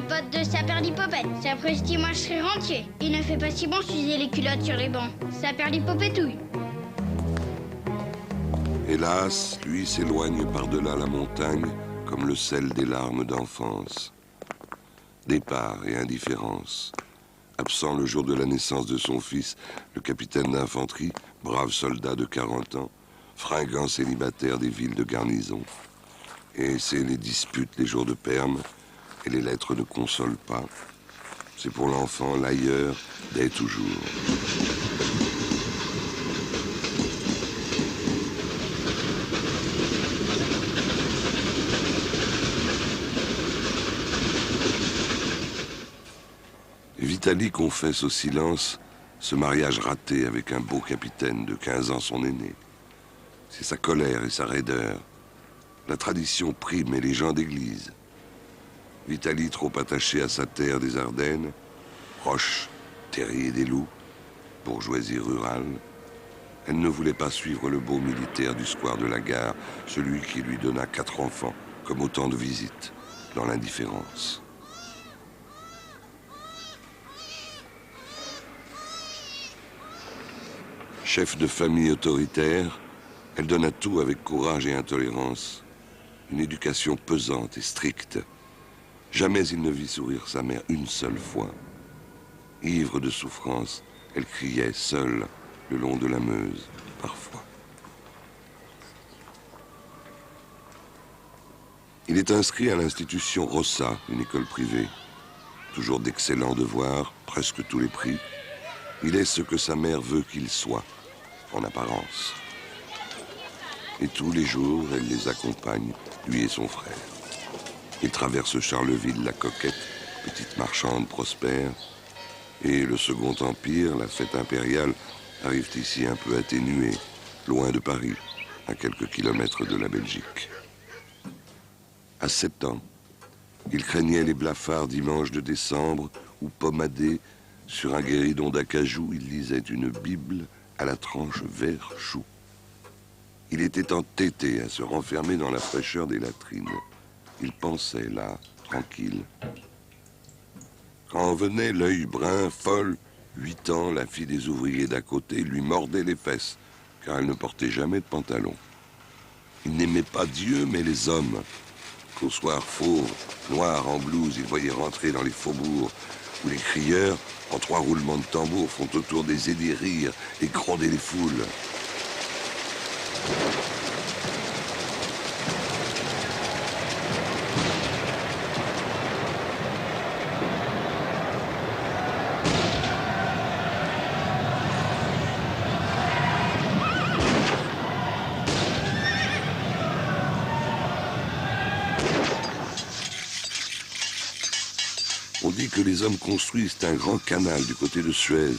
pote de Saperlipopette. Sapristi, moi je serai rentier. Il ne fait pas si bon s'user les culottes sur les bancs. Saperlipopetouille. Hélas, lui s'éloigne par-delà la montagne comme le sel des larmes d'enfance. Départ et indifférence. Absent le jour de la naissance de son fils, le capitaine d'infanterie, brave soldat de 40 ans, fringant célibataire des villes de garnison. Et c'est les disputes les jours de perme, et les lettres ne consolent pas. C'est pour l'enfant l'ailleurs dès toujours. Vitali confesse au silence ce mariage raté avec un beau capitaine de 15 ans son aîné. C'est sa colère et sa raideur. La tradition prime et les gens d'église. Vitali, trop attaché à sa terre des Ardennes, proche, terrier des loups, bourgeoisie rurale, elle ne voulait pas suivre le beau militaire du square de la gare, celui qui lui donna 4 enfants, comme autant de visites, dans l'indifférence. Chef de famille autoritaire, elle donne à tout avec courage et intolérance. Une éducation pesante et stricte. Jamais il ne vit sourire sa mère une seule fois. Ivre de souffrance, elle criait seule le long de la Meuse, parfois. Il est inscrit à l'institution Rossa, une école privée. Toujours d'excellents devoirs, presque tous les prix. Il est ce que sa mère veut qu'il soit, en apparence. Et tous les jours, elle les accompagne, lui et son frère. Ils traversent Charleville, la coquette, petite marchande prospère. Et le Second Empire, la fête impériale, arrive ici un peu atténuée, loin de Paris, à quelques kilomètres de la Belgique. À 7 ans, il craignait les blafards dimanches de décembre où, pommadé sur un guéridon d'acajou, il lisait une Bible à la tranche vert chou. Il était entêté à se renfermer dans la fraîcheur des latrines. Il pensait là, tranquille. Quand venait l'œil brun, folle, 8 ans, la fille des ouvriers d'à côté lui mordait les fesses, car elle ne portait jamais de pantalon. Il n'aimait pas Dieu, mais les hommes. Qu'au soir fauve, noir en blouse, il voyait rentrer dans les faubourgs, où les crieurs, en 3 roulements de tambour, font autour des aidés rire et gronder les foules. On dit que les hommes construisent un grand canal du côté de Suez,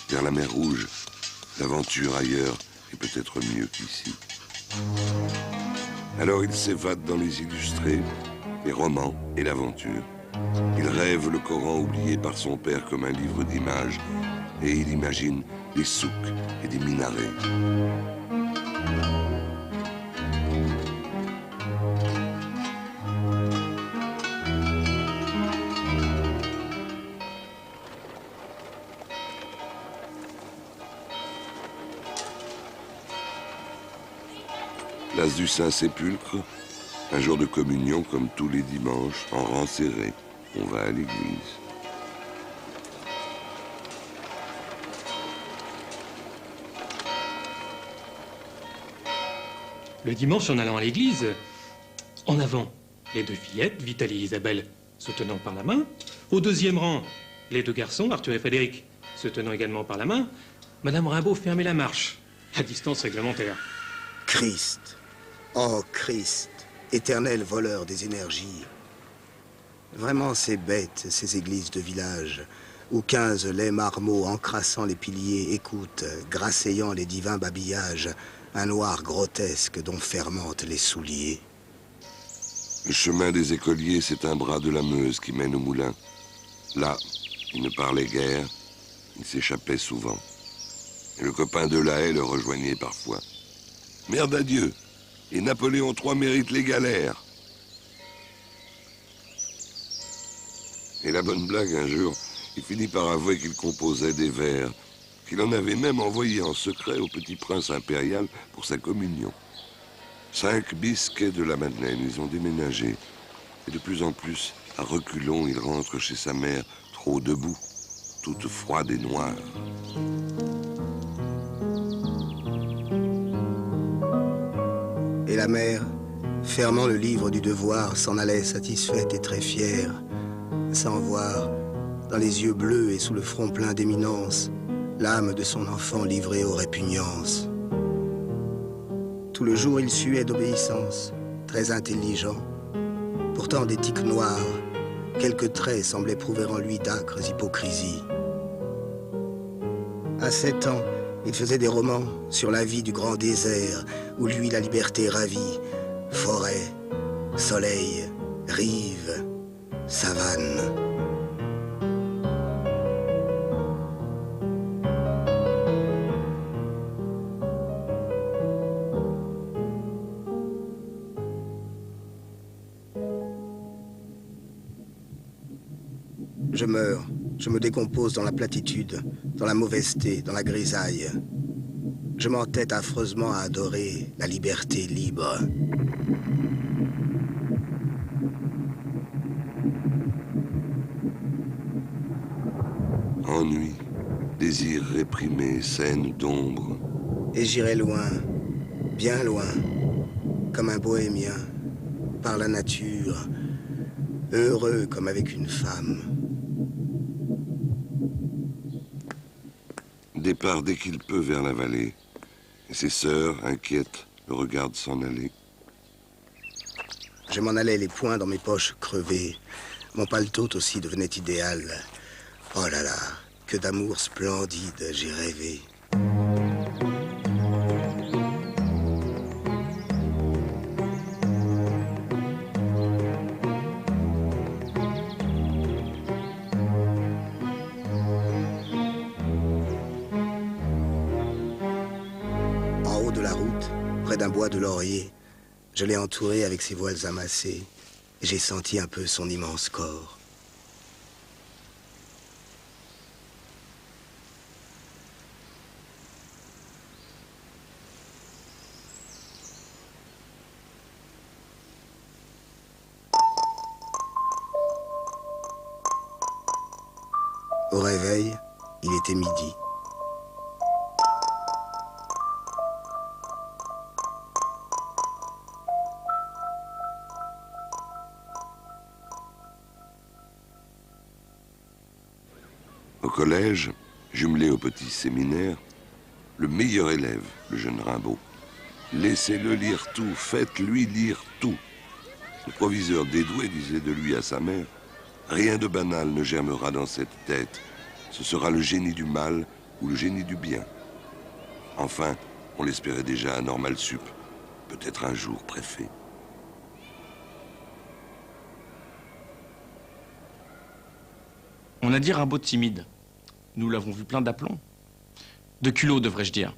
vers la mer Rouge. L'aventure ailleurs est peut-être mieux qu'ici. Alors il s'évade dans les illustrés, les romans et l'aventure. Il rêve le Coran oublié par son père comme un livre d'images, et il imagine des souks et des minarets. Place du Saint-Sépulcre, un jour de communion comme tous les dimanches, en rang serré. On va à l'église. Le dimanche, en allant à l'église, en avant, les 2 fillettes, Vitali et Isabelle, se tenant par la main. Au 2e rang, les 2 garçons, Arthur et Frédéric, se tenant également par la main. Madame Rimbaud fermait la marche, à distance réglementaire. Christ, oh Christ, éternel voleur des énergies. Vraiment, c'est bête, ces églises de village, où 15 laids marmots encrassant les piliers écoutent, grasseyant les divins babillages, un noir grotesque dont fermentent les souliers. Le chemin des écoliers, c'est un bras de la Meuse qui mène au moulin. Là, il ne parlait guère, il s'échappait souvent. Et le copain de La Haye le rejoignait parfois. Merde à Dieu, et Napoléon III mérite les galères. Et la bonne blague, un jour, il finit par avouer qu'il composait des vers, qu'il en avait même envoyé en secret au petit prince impérial pour sa communion. 5 bis quai de la Madeleine, ils ont déménagé. Et de plus en plus, à reculons, il rentre chez sa mère, trop debout, toute froide et noire. Et la mère, fermant le livre du devoir, s'en allait satisfaite et très fière, sans voir, dans les yeux bleus et sous le front plein d'éminence, l'âme de son enfant livrée aux répugnances. Tout le jour, il suait d'obéissance, très intelligent. Pourtant des tics noirs, quelques traits semblaient prouver en lui d'âcres hypocrisies. À 7 ans, il faisait des romans sur la vie du grand désert, où lui la liberté ravit. Forêt, soleil, rive, savane. Je meurs, je me décompose dans la platitude, dans la mauvaiseté, dans la grisaille. Je m'entête affreusement à adorer la liberté libre. Ennui, désir réprimé, scène d'ombre. Et j'irai loin, bien loin, comme un bohémien, par la nature, heureux comme avec une femme. Départ dès qu'il peut vers la vallée. Et ses sœurs, inquiètes, le regardent s'en aller. Je m'en allais les poings dans mes poches crevées. Mon paletot aussi devenait idéal. Oh là là, que d'amour splendide j'ai rêvé. D'un bois de laurier, je l'ai entouré avec ses voiles amassées, et j'ai senti un peu son immense corps. Au réveil, il était midi. Au collège, jumelé au petit séminaire, le meilleur élève, le jeune Rimbaud. Laissez-le lire tout, faites-lui lire tout. Le proviseur dédoué disait de lui à sa mère, rien de banal ne germera dans cette tête. Ce sera le génie du mal ou le génie du bien. Enfin, on l'espérait déjà à Normal Sup, peut-être un jour préfet. On a dit Rimbaud timide. Nous l'avons vu plein d'aplomb. De culot, devrais-je dire.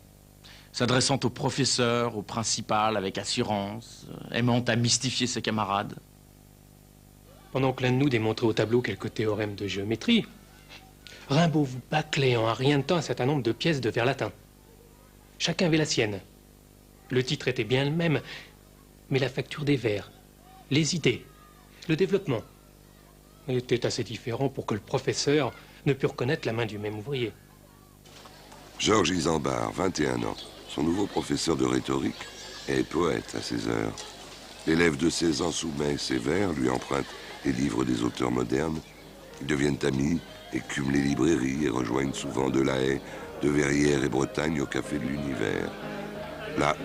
S'adressant au professeur, au principal, avec assurance, aimant à mystifier ses camarades. Pendant que l'un de nous démontrait au tableau quelques théorèmes de géométrie, Rimbaud vous bâclait en un rien de temps un certain nombre de pièces de vers latin. Chacun avait la sienne. Le titre était bien le même, mais la facture des vers, les idées, le développement était assez différent pour que le professeur ne pût reconnaître la main du même ouvrier. Georges Isambard, 21 ans, son nouveau professeur de rhétorique, est poète à ses heures. L'élève de 16 ans soumet ses vers, lui emprunte les livres des auteurs modernes. Ils deviennent amis, écument les librairies et rejoignent souvent Delahaye, de Verrières et Bretagne au Café de l'Univers. Là,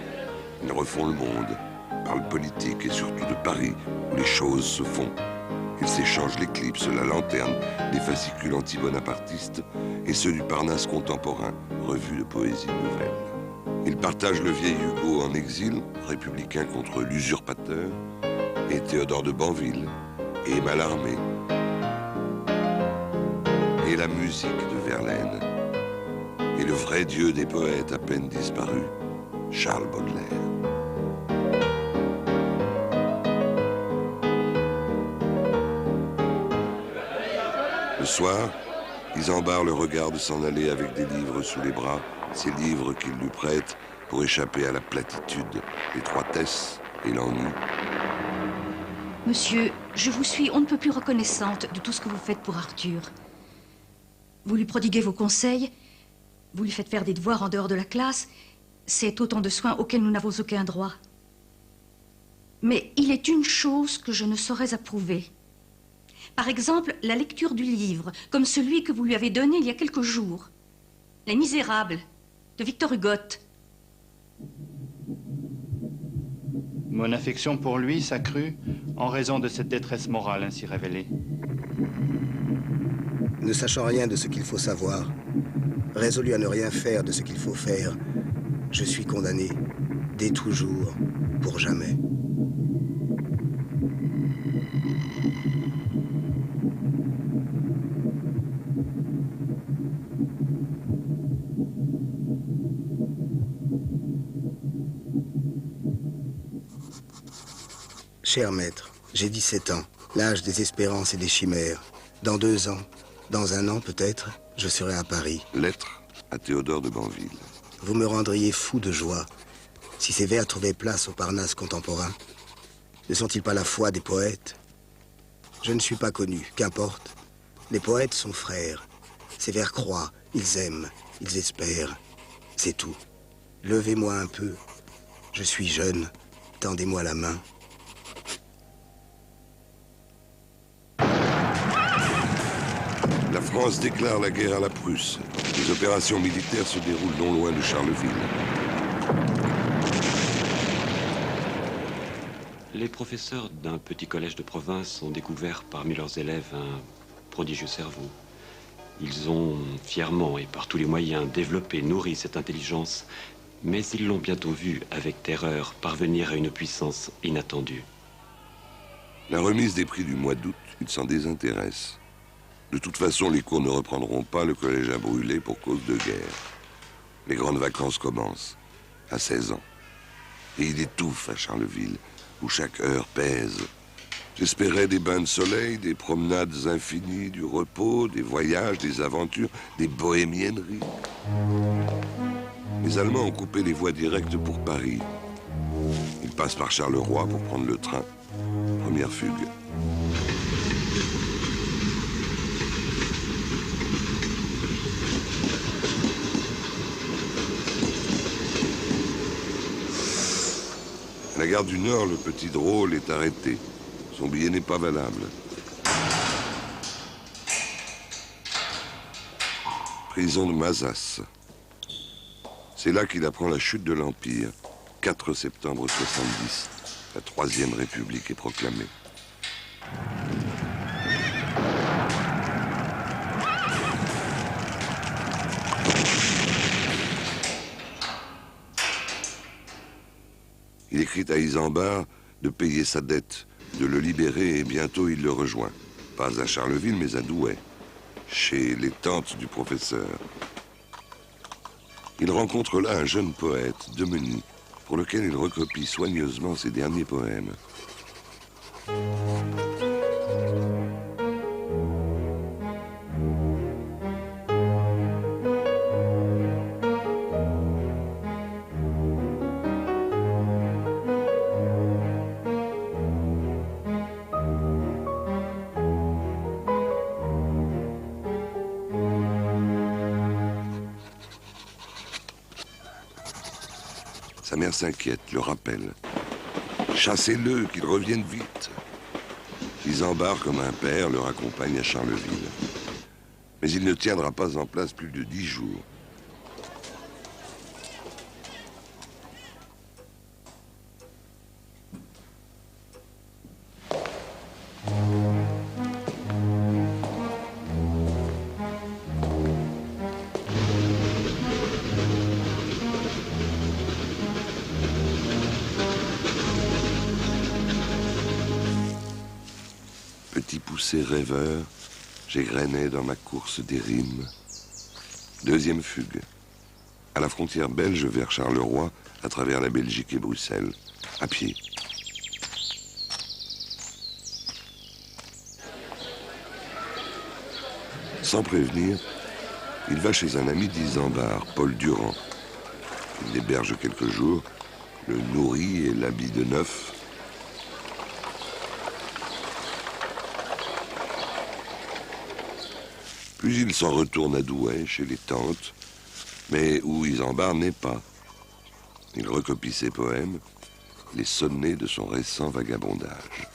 ils refont le monde, parlent politique et surtout de Paris, où les choses se font. Ils s'échangent l'éclipse, la lanterne, les fascicules anti-bonapartistes et ceux du Parnasse contemporain, revue de poésie nouvelle. Ils partagent le vieil Hugo en exil, républicain contre l'usurpateur, et Théodore de Banville, et Mallarmé, et la musique de Verlaine, et le vrai dieu des poètes à peine disparu, Charles Baudelaire. soir, Isambard le regarde s'en aller avec des livres sous les bras, ces livres qu'il lui prête pour échapper à la platitude, l'étroitesse et l'ennui. Monsieur, je vous suis on ne peut plus reconnaissante de tout ce que vous faites pour Arthur. Vous lui prodiguez vos conseils, vous lui faites faire des devoirs en dehors de la classe. C'est autant de soins auxquels nous n'avons aucun droit. Mais il est une chose que je ne saurais approuver. Par exemple, la lecture du livre, comme celui que vous lui avez donné il y a quelques jours. Les Misérables, de Victor Hugo. Mon affection pour lui s'accrut en raison de cette détresse morale ainsi révélée. Ne sachant rien de ce qu'il faut savoir, résolu à ne rien faire de ce qu'il faut faire, je suis condamné, dès toujours, pour jamais. Cher maître, j'ai 17 ans, l'âge des espérances et des chimères. Dans 2 ans, dans 1 an peut-être, je serai à Paris. Lettre à Théodore de Banville. Vous me rendriez fou de joie si ces vers trouvaient place au Parnasse contemporain. Ne sont-ils pas la foi des poètes? Je ne suis pas connu, qu'importe. Les poètes sont frères. Ces vers croient, ils aiment, ils espèrent. C'est tout. Levez-moi un peu. Je suis jeune. Tendez-moi la main. La France déclare la guerre à la Prusse. Les opérations militaires se déroulent non loin de Charleville. Les professeurs d'un petit collège de province ont découvert parmi leurs élèves un prodigieux cerveau. Ils ont fièrement et par tous les moyens développé, nourri cette intelligence, mais ils l'ont bientôt vu avec terreur parvenir à une puissance inattendue. La remise des prix du mois d'août, ils s'en désintéressent. De toute façon, les cours ne reprendront pas, le collège a brûlé pour cause de guerre. Les grandes vacances commencent, à 16 ans. Et il étouffe à Charleville, où chaque heure pèse. J'espérais des bains de soleil, des promenades infinies, du repos, des voyages, des aventures, des bohémienneries. Les Allemands ont coupé les voies directes pour Paris. Ils passent par Charleroi pour prendre le train. Première fugue. À la gare du Nord, le petit drôle est arrêté. Son billet n'est pas valable. Prison de Mazas. C'est là qu'il apprend la chute de l'Empire. 4 septembre 70. La Troisième République est proclamée. Il écrit à Isambard de payer sa dette, de le libérer et bientôt il le rejoint. Pas à Charleville mais à Douai, chez les tantes du professeur. Il rencontre là un jeune poète, Demeny, pour lequel il recopie soigneusement ses derniers poèmes. Sa mère s'inquiète, le rappelle. Chassez-le, qu'il revienne vite. Isambard, comme un père, le raccompagne à Charleville. Mais il ne tiendra pas en place plus de 10 jours. Petit poussé rêveur, j'égrenais dans ma course des rimes. Deuxième fugue. À la frontière belge vers Charleroi, à travers la Belgique et Bruxelles, à pied. Sans prévenir, il va chez un ami d'Isambard, Paul Durand. Il l'héberge quelques jours, le nourrit et l'habille de neuf. Puis il s'en retourne à Douai, chez les tantes, mais où Isambard n'est pas. Il recopie ses poèmes, les sonnets de son récent vagabondage.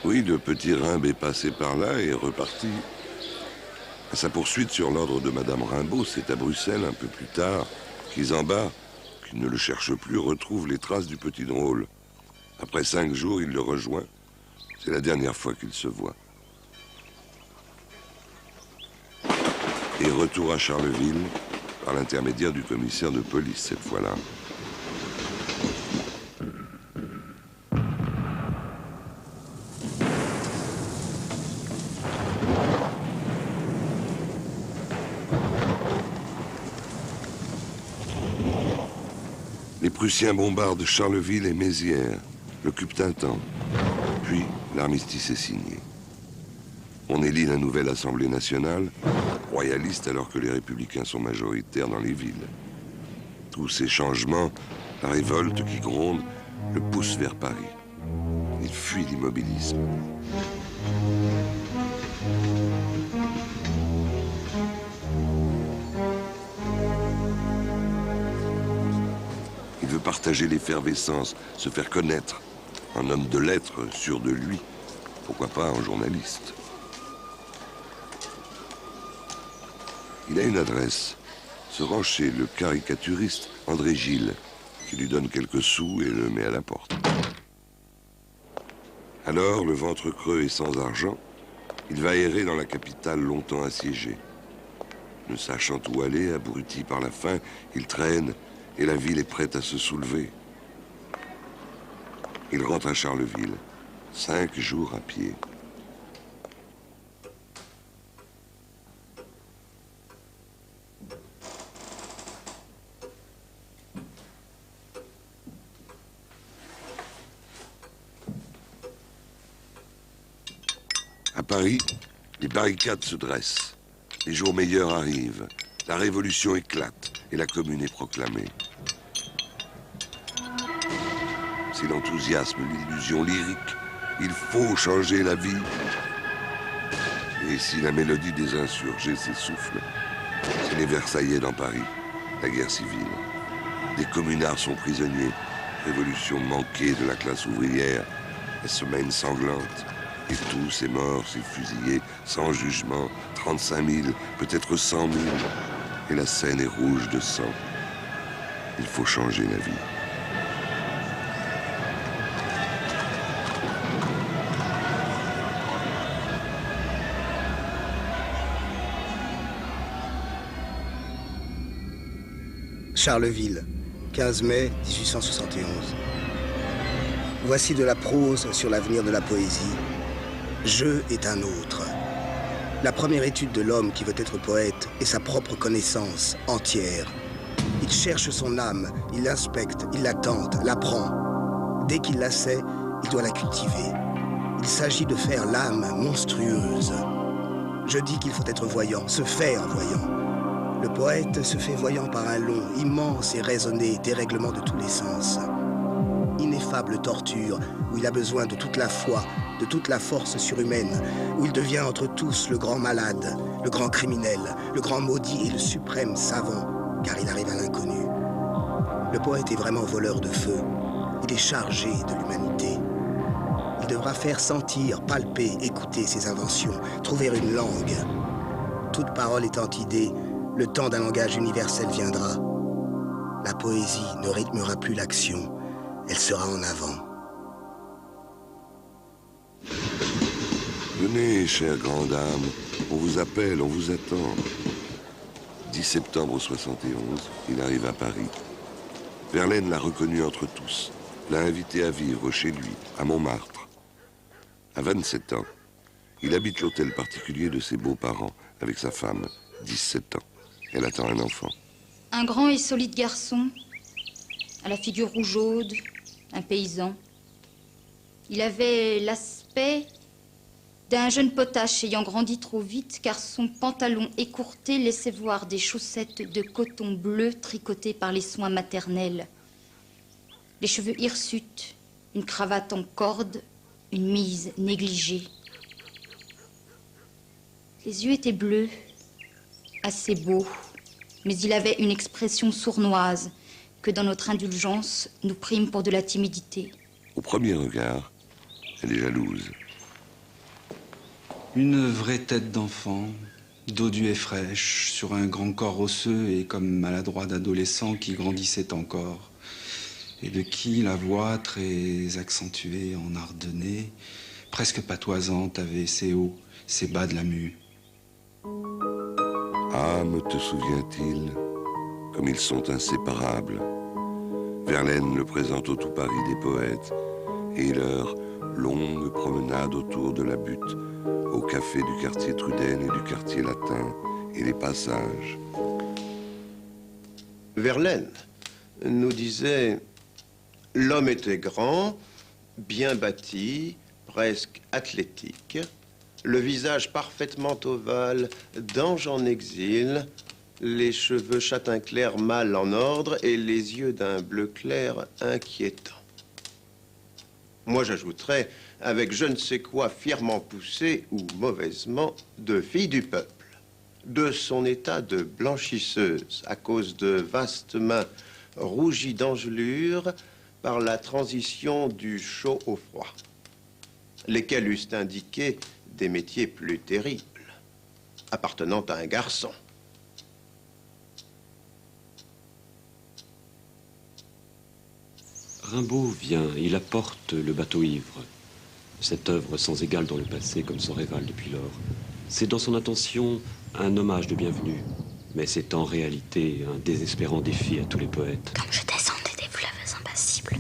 Oui, le petit Rimbe est passé par là et est reparti. À sa poursuite sur l'ordre de Madame Rimbaud, c'est à Bruxelles, un peu plus tard, qu'Isambard, qui ne le cherche plus, retrouve les traces du petit drôle. Après 5 jours, il le rejoint. C'est la dernière fois qu'ils se voient. Et retour à Charleville, par l'intermédiaire du commissaire de police, cette fois-là. Les Prussiens bombardent Charleville et Mézières, l'occupent un temps. Puis, l'armistice est signé. On élit la nouvelle Assemblée nationale, royaliste alors que les républicains sont majoritaires dans les villes. Tous ces changements, la révolte qui gronde, le poussent vers Paris. Il fuit l'immobilisme. Il veut partager l'effervescence, se faire connaître. Un homme de lettres, sûr de lui. Pourquoi pas un journaliste? Il a une adresse. Se rend chez le caricaturiste André Gilles, qui lui donne quelques sous et le met à la porte. Alors, le ventre creux et sans argent, il va errer dans la capitale longtemps assiégée. Ne sachant où aller, abruti par la faim, il traîne et la ville est prête à se soulever. Il rentre à Charleville, 5 jours à pied. À Paris, les barricades se dressent. Les jours meilleurs arrivent. La révolution éclate et la commune est proclamée. C'est l'enthousiasme, l'illusion lyrique. Il faut changer la vie. Et si la mélodie des insurgés s'essouffle, c'est les Versaillais dans Paris, la guerre civile. Des communards sont prisonniers. Révolution manquée de la classe ouvrière. La semaine sanglante. Et tous ces morts, ces fusillés, sans jugement, 35 000, peut-être 100 000. Et la Seine est rouge de sang. Il faut changer la vie. Charleville, 15 mai 1871. Voici de la prose sur l'avenir de la poésie. Je est un autre. La première étude de l'homme qui veut être poète est sa propre connaissance entière. Il cherche son âme, il l'inspecte, il la tente, l'apprend. Dès qu'il la sait, il doit la cultiver. Il s'agit de faire l'âme monstrueuse. Je dis qu'il faut être voyant, se faire voyant. Le poète se fait voyant par un long, immense et raisonné dérèglement de tous les sens. Ineffable torture, où il a besoin de toute la foi, de toute la force surhumaine, où il devient entre tous le grand malade, le grand criminel, le grand maudit et le suprême savant, car il arrive à l'inconnu. Le poète est vraiment voleur de feu. Il est chargé de l'humanité. Il devra faire sentir, palper, écouter ses inventions, trouver une langue. Toute parole étant idée, le temps d'un langage universel viendra. La poésie ne rythmera plus l'action, elle sera en avant. Venez, chère grande dame, on vous appelle, on vous attend. 10 septembre 71, il arrive à Paris. Verlaine l'a reconnu entre tous, l'a invité à vivre chez lui, à Montmartre. À 27 ans, il habite l'hôtel particulier de ses beaux-parents avec sa femme, 17 ans. Elle attend un enfant. Un grand et solide garçon, à la figure rougeaude, un paysan. Il avait l'aspect d'un jeune potache ayant grandi trop vite, car son pantalon écourté laissait voir des chaussettes de coton bleu tricotées par les soins maternels. Les cheveux hirsutes, une cravate en corde, une mise négligée. Les yeux étaient bleus, assez beaux, mais il avait une expression sournoise que dans notre indulgence, nous prîmes pour de la timidité. Au premier regard, elle est jalouse. Une vraie tête d'enfant, dodue et fraîche, sur un grand corps osseux et comme maladroit d'adolescent qui grandissait encore, et de qui la voix, très accentuée en ardennais, presque patoisante, avait ses hauts, ses bas de la mue. Ah, me te souvient-il, comme ils sont inséparables. Verlaine le présente au tout Paris des poètes, et leur longue promenade autour de la butte, au café du quartier Truden et du quartier Latin, et les passages. Verlaine nous disait « L'homme était grand, bien bâti, presque athlétique, le visage parfaitement ovale, d'ange en exil, les cheveux châtain clair mal en ordre et les yeux d'un bleu clair inquiétant. » Moi, j'ajouterais, avec je ne sais quoi fièrement poussé ou mauvaisement, de fille du peuple, de son état de blanchisseuse, à cause de vastes mains rougies d'engelure par la transition du chaud au froid, lesquels eussent indiqué des métiers plus terribles, appartenant à un garçon. Rimbaud vient, il apporte le bateau ivre. Cette œuvre sans égale dans le passé comme son rival depuis lors. C'est dans son intention un hommage de bienvenue, mais c'est en réalité un désespérant défi à tous les poètes. Comme je descendais des fleuves impassibles,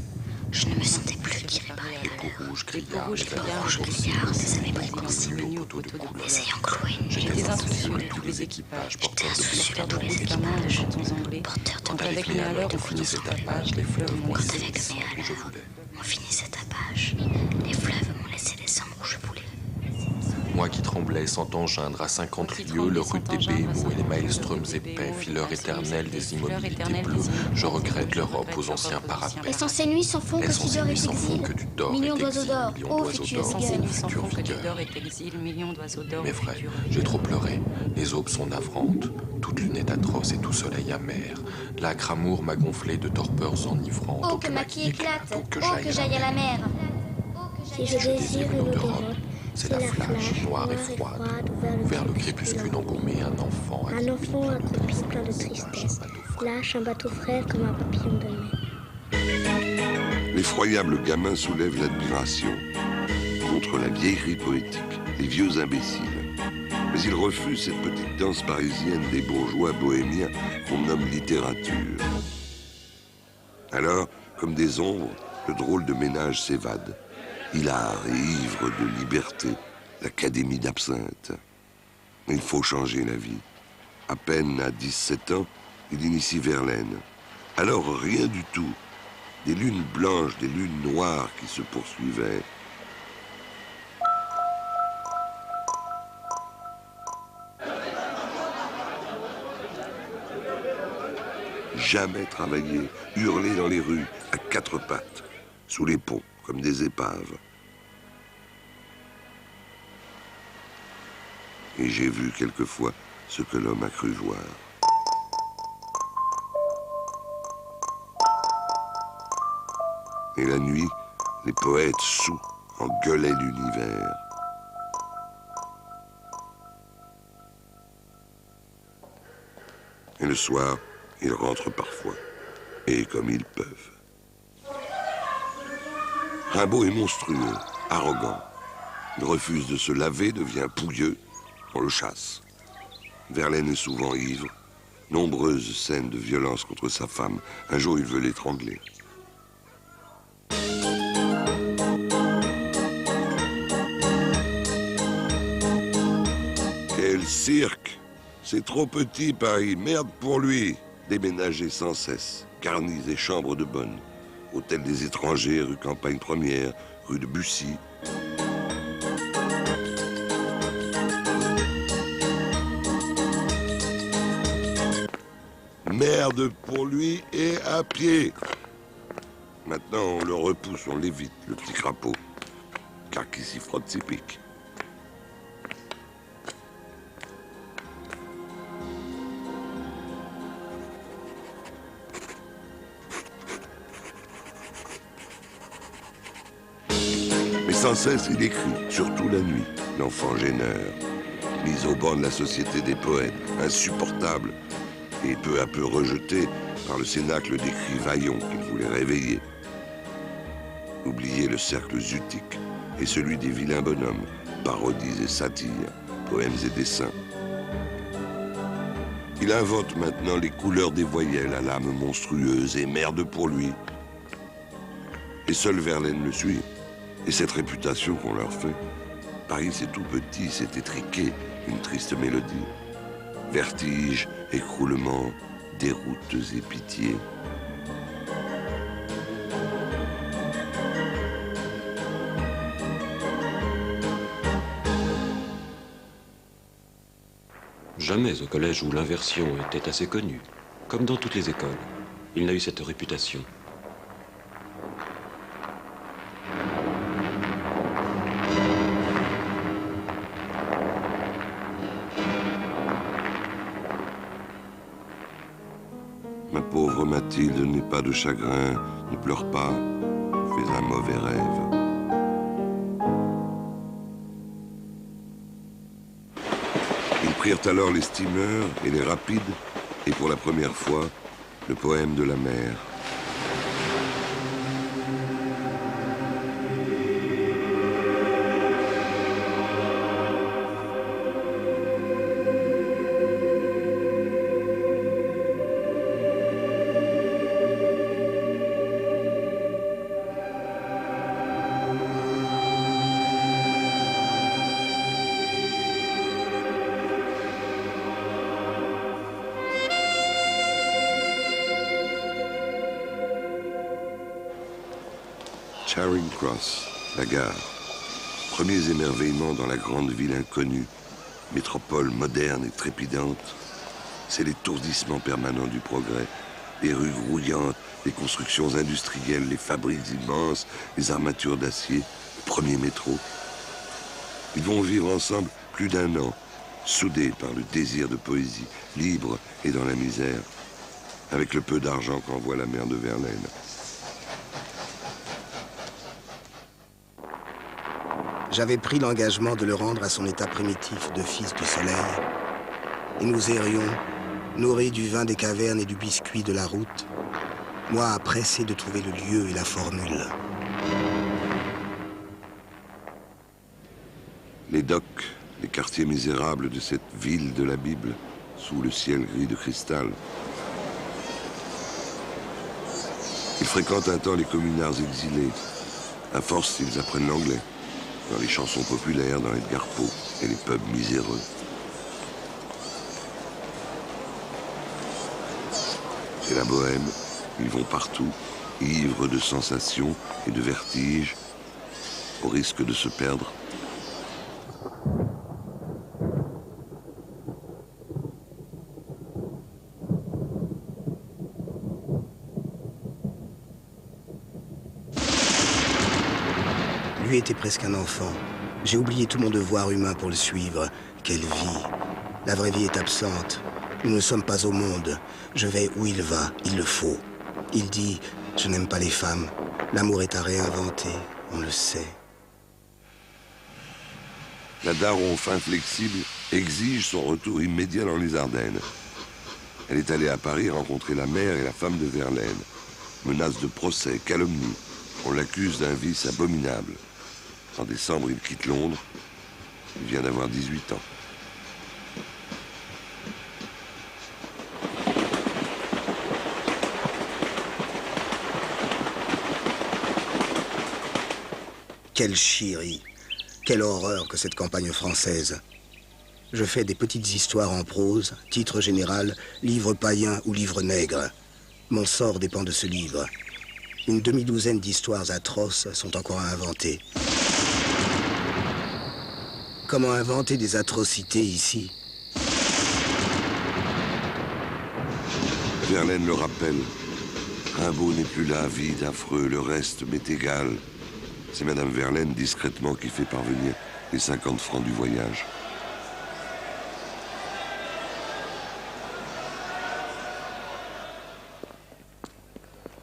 je ne me sentais plus tiré par les rouges criards, des années préconcenues, les ayant cloués une nuit. J'étais insoucieux de tous les équipages, porteurs de Quand avec mes malheurs, on finissait tapage, les fleuves m'ont laissé descendre où je voulais. On finissait tapage, les fleuves m'ont laissé descendre où je voulais. Moi qui tremblais, sentant geindre à 50 lieues le rude des BMO et les maelströms épais, fileurs éternels des immobilités bleues, je regrette l'Europe aux anciens parapets. Et sans ces nuits sans fond que tu dors et t'exil. Millions d'oiseaux d'or, ô futur vigueur. Mes frères, j'ai trop pleuré. Les aubes sont navrantes, toute lune est atroce et tout soleil amer. L'âcre amour m'a gonflé de torpeurs enivrantes. Oh, que ma qui éclate, oh, que j'aille à la mer. Si je désire une d'Europe, c'est la flash noire et froide, vers le crépuscule embaumé, un enfant accroupi plein de tristesse, lâche un bateau frêle comme un papillon de mai. L'effroyable gamin soulève l'admiration contre la vieillerie poétique, les vieux imbéciles. Mais il refuse cette petite danse parisienne des bourgeois bohémiens qu'on nomme littérature. Alors, comme des ombres, le drôle de ménage s'évade. Hilar et ivre de liberté, l'académie d'absinthe. Mais il faut changer la vie. À peine à 17 ans, il initie Verlaine. Alors rien du tout. Des lunes blanches, des lunes noires qui se poursuivaient. Jamais travailler, hurler dans les rues, à quatre pattes, sous les ponts, comme des épaves. Et j'ai vu quelquefois ce que l'homme a cru voir. Et la nuit, les poètes soûls engueulaient l'univers. Et le soir, ils rentrent parfois, et comme ils peuvent. Rimbaud est monstrueux, arrogant, Il refuse de se laver, devient pouilleux, on le chasse. Verlaine est souvent ivre. Nombreuses scènes de violence contre sa femme. Un jour, il veut l'étrangler. Quel cirque! C'est trop petit, Paris. Merde pour lui. Déménager sans cesse. Carnis et chambres de bonne. Hôtel des étrangers, rue Campagne Première, rue de Bussy. Merde pour lui et à pied. Maintenant, on le repousse, on l'évite, le petit crapaud. Car qui s'y frotte s'y pique. Mais sans cesse, il écrit, surtout la nuit, l'enfant gêneur. Mis au banc de la société des poètes, insupportable. Et peu à peu rejeté par le cénacle des cris vaillants qu'il voulait réveiller. Oublier le cercle zutique et celui des vilains bonhommes, parodies et satires, poèmes et dessins. Il invente maintenant les couleurs des voyelles à l'âme monstrueuse et merde pour lui. Et seul Verlaine le suit. Et cette réputation qu'on leur fait. Paris, c'est tout petit, c'est étriqué, une triste mélodie. Vertige, écroulement, déroutes et pitié. Jamais au collège où l'inversion était assez connue, comme dans toutes les écoles. Il n'a eu cette réputation. Ma pauvre Mathilde, n'aie pas de chagrin, ne pleure pas, fais un mauvais rêve. Ils prirent alors les steamers et les rapides, et pour la première fois, le poème de la mer. Charing Cross, la gare. Premiers émerveillements dans la grande ville inconnue, métropole moderne et trépidante, c'est l'étourdissement permanent du progrès. Les rues grouillantes, les constructions industrielles, les fabriques immenses, les armatures d'acier, le premier métro. Ils vont vivre ensemble plus d'1 an, soudés par le désir de poésie, libres et dans la misère, avec le peu d'argent qu'envoie la mère de Verlaine. J'avais pris l'engagement de le rendre à son état primitif de fils du soleil. Et nous errions, nourris du vin des cavernes et du biscuit de la route, moi pressé de trouver le lieu et la formule. Les docks, les quartiers misérables de cette ville de la Bible, sous le ciel gris de cristal. Ils fréquentent un temps les communards exilés. À force, ils apprennent l'anglais. Dans les chansons populaires, dans Edgar Poe et les pubs miséreux. C'est la bohème, ils vont partout, ivres de sensations et de vertiges, au risque de se perdre. Lui était presque un enfant. J'ai oublié tout mon devoir humain pour le suivre. Quelle vie! La vraie vie est absente. Nous ne sommes pas au monde. Je vais où il va, il le faut. Il dit, je n'aime pas les femmes. L'amour est à réinventer, on le sait. La daron fin flexible exige son retour immédiat dans les Ardennes. Elle est allée à Paris rencontrer la mère et la femme de Verlaine. Menace de procès, calomnie. On l'accuse d'un vice abominable. En décembre, il quitte Londres. Il vient d'avoir 18 ans. Quelle chierie, quelle horreur que cette campagne française. Je fais des petites histoires en prose, titre général, livre païen ou livre nègre. Mon sort dépend de ce livre. Une demi-douzaine d'histoires atroces sont encore à inventer. Comment inventer des atrocités ici? Verlaine le rappelle. Rimbaud n'est plus là, vide, affreux, le reste m'est égal. C'est Madame Verlaine, discrètement, qui fait parvenir les 50 francs du voyage.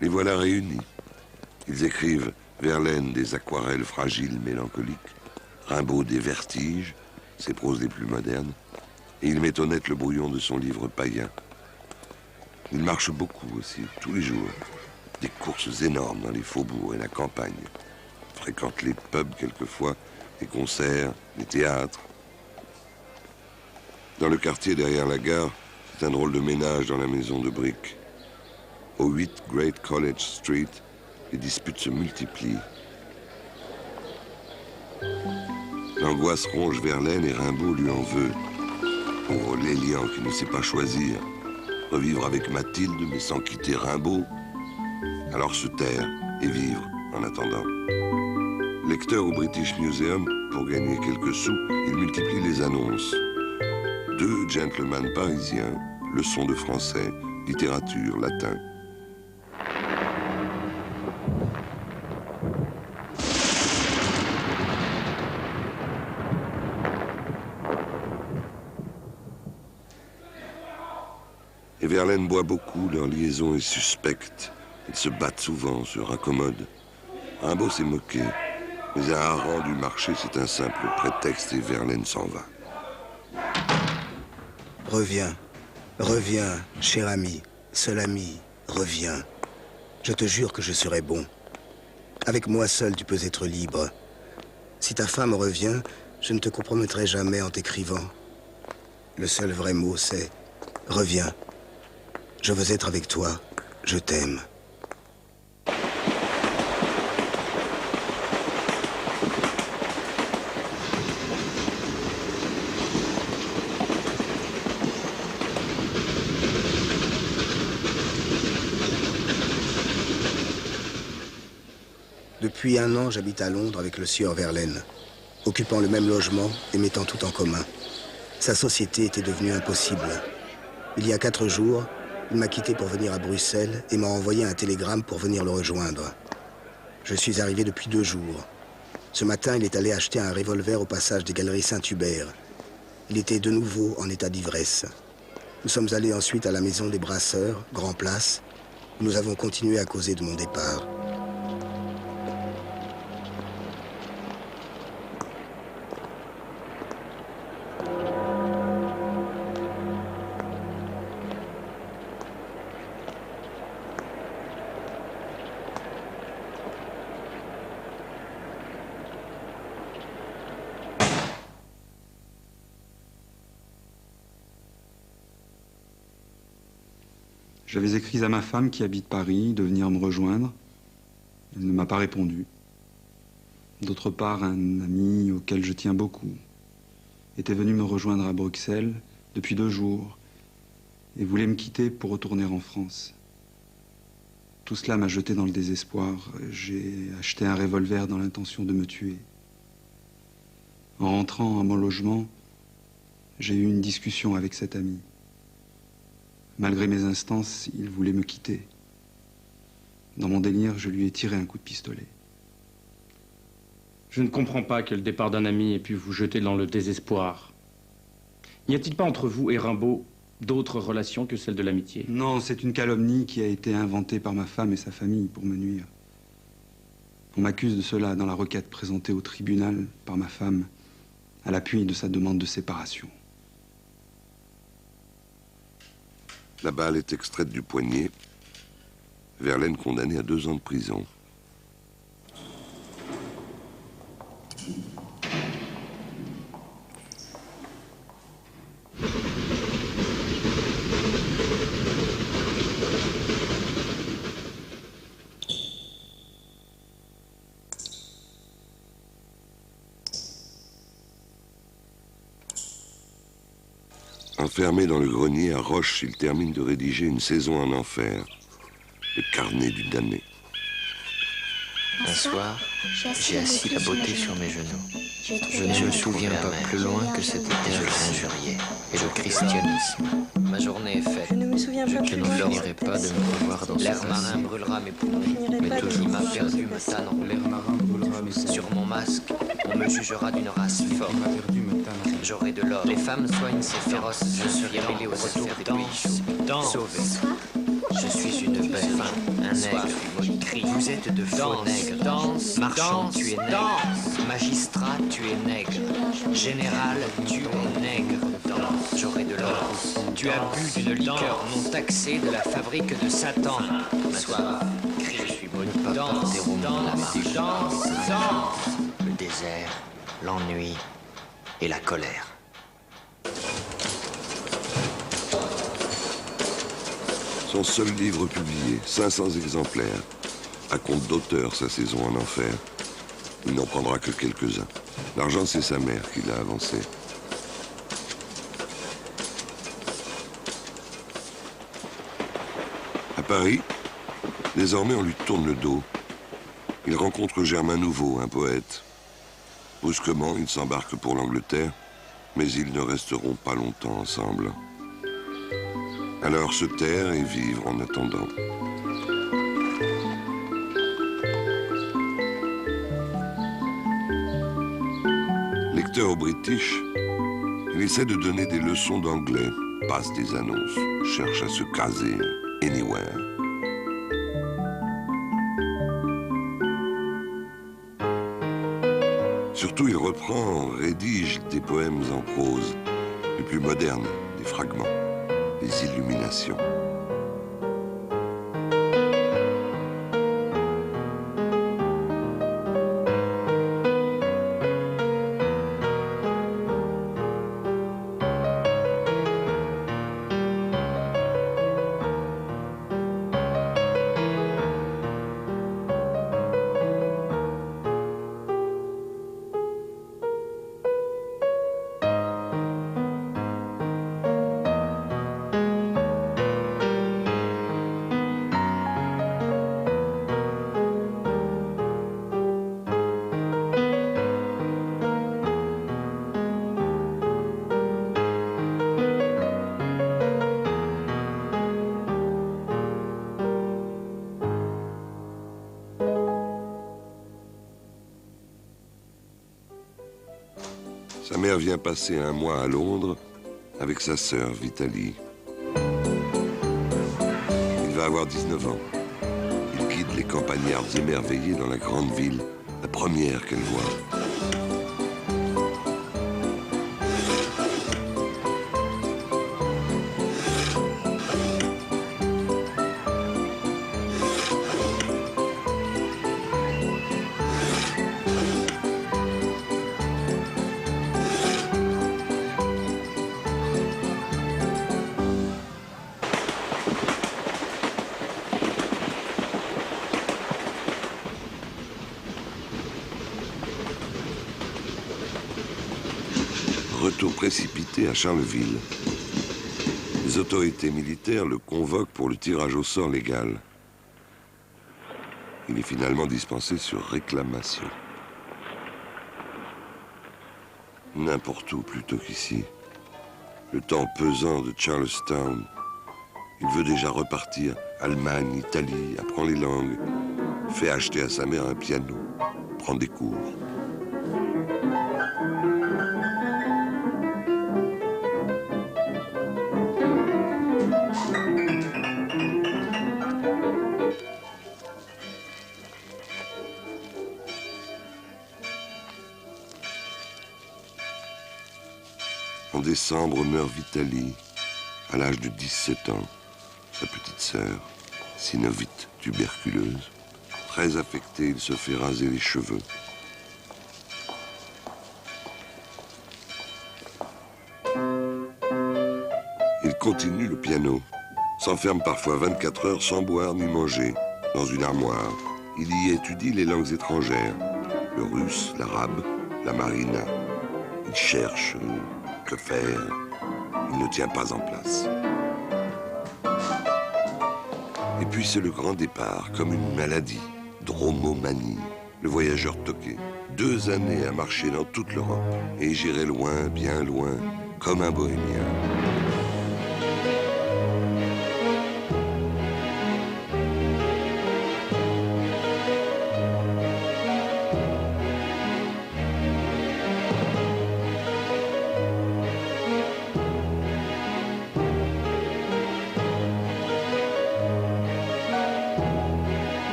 Les voilà réunis. Ils écrivent Verlaine des aquarelles fragiles, mélancoliques, Rimbaud des vertiges, ses proses les plus modernes, et il met au net le brouillon de son livre païen. Il marche beaucoup aussi, tous les jours. Des courses énormes dans les faubourgs et la campagne. Fréquente les pubs quelquefois, les concerts, les théâtres. Dans le quartier derrière la gare, c'est un drôle de ménage dans la maison de briques. Au 8 Great College Street, les disputes se multiplient. L'angoisse ronge Verlaine et Rimbaud lui en veut. Oh, l'Élian qui ne sait pas choisir. Revivre avec Mathilde, mais sans quitter Rimbaud. Alors se taire et vivre en attendant. Lecteur au British Museum, pour gagner quelques sous, il multiplie les annonces. 2 gentlemen parisiens, leçons de français, littérature, latin. Et Verlaine boit beaucoup, leur liaison est suspecte. Ils se battent souvent, se raccommodent. Rimbaud s'est moqué, mais un hareng du marché, c'est un simple prétexte et Verlaine s'en va. Reviens, reviens, cher ami, seul ami, reviens. Je te jure que je serai bon. Avec moi seul, tu peux être libre. Si ta femme revient, je ne te compromettrai jamais en t'écrivant. Le seul vrai mot, c'est « reviens ». Je veux être avec toi, je t'aime. Depuis 1 an, j'habite à Londres avec le sieur Verlaine, occupant le même logement et mettant tout en commun. Sa société était devenue impossible. Il y a 4 jours, il m'a quitté pour venir à Bruxelles et m'a envoyé un télégramme pour venir le rejoindre. Je suis arrivé depuis 2 jours. Ce matin, il est allé acheter un revolver au passage des Galeries Saint-Hubert. Il était de nouveau en état d'ivresse. Nous sommes allés ensuite à la maison des Brasseurs, Grand Place, où nous avons continué à causer de mon départ. J'avais écrit à ma femme qui habite Paris de venir me rejoindre. Elle ne m'a pas répondu. D'autre part, un ami auquel je tiens beaucoup était venu me rejoindre à Bruxelles depuis 2 jours et voulait me quitter pour retourner en France. Tout cela m'a jeté dans le désespoir. J'ai acheté un revolver dans l'intention de me tuer. En rentrant à mon logement, j'ai eu une discussion avec cet ami. Malgré mes instances, il voulait me quitter. Dans mon délire, je lui ai tiré un coup de pistolet. Je ne comprends pas que le départ d'un ami ait pu vous jeter dans le désespoir. N'y a-t-il pas entre vous et Rimbaud d'autres relations que celles de l'amitié? Non, c'est une calomnie qui a été inventée par ma femme et sa famille pour me nuire. On m'accuse de cela dans la requête présentée au tribunal par ma femme à l'appui de sa demande de séparation. La balle est extraite du poignet. Verlaine condamné à 2 ans de prison. Enfermé dans le grenier à Roche, il termine de rédiger une saison en enfer, le carnet du damné. Un soir, j'ai assis la beauté sur mes genoux. Je ne me souviens pas plus loin que cet été je l'injuriais. Et le christianisme. Ma journée est faite. Je ne me souviens pas plus loin. Je ne finirai pas de me revoir dans ce l'air marin brûlera mes poumons. Mais toujours m'a perdu me tanneront. L'air marin brûlera mes poumons. Sur mon masque, on me jugera d'une race forte. J'aurai de l'or. Les femmes soignent ces féroces. Je serai mêlé aux affaires des pays chauds. Sauvé. Je suis une belle, un nègre, crie. Vous êtes de faux nègres. Danse, marchand, tu es nègre. Magistrat, tu es nègre. Général, tu es nègre. Danse, j'aurai de l'or. Tu as bu d'une liqueur non taxée de la fabrique de Satan. Soir, crie, je suis bonne. Danse, danse, danse, danse. Le désert, l'ennui et la colère. Son seul livre publié, 500 exemplaires, à compte d'auteur sa saison en enfer. Il n'en prendra que quelques-uns. L'argent, c'est sa mère qui l'a avancé. À Paris, désormais on lui tourne le dos. Il rencontre Germain Nouveau, un poète. Brusquement, ils s'embarquent pour l'Angleterre, mais ils ne resteront pas longtemps ensemble. Alors se taire et vivre en attendant. Lecteur au British, il essaie de donner des leçons d'anglais, passe des annonces, cherche à se caser anywhere. Surtout, il reprend, rédige des poèmes en prose, les plus modernes, des fragments. Les illuminations. Sa mère vient passer un mois à Londres avec sa sœur Vitalie. Il va avoir 19 ans. Il guide les campagnardes émerveillées dans la grande ville, la première qu'elle voit. Retour précipité à Charleville. Les autorités militaires le convoquent pour le tirage au sort légal. Il est finalement dispensé sur réclamation. N'importe où plutôt qu'ici. Le temps pesant de Charlestown. Il veut déjà repartir. Allemagne, Italie, apprend les langues. Fait acheter à sa mère un piano. Prend des cours. En décembre meurt Vitalie, à l'âge de 17 ans. Sa petite sœur, synovite tuberculeuse. Très affecté, il se fait raser les cheveux. continue le piano, s'enferme parfois 24 heures sans boire ni manger, dans une armoire. Il y étudie les langues étrangères, le russe, l'arabe, la marina. Il cherche que faire. Il ne tient pas en place. Et puis c'est le grand départ, comme une maladie, dromomanie, le voyageur toqué. 2 années à marcher dans toute l'Europe, et j'irai loin, bien loin, comme un bohémien.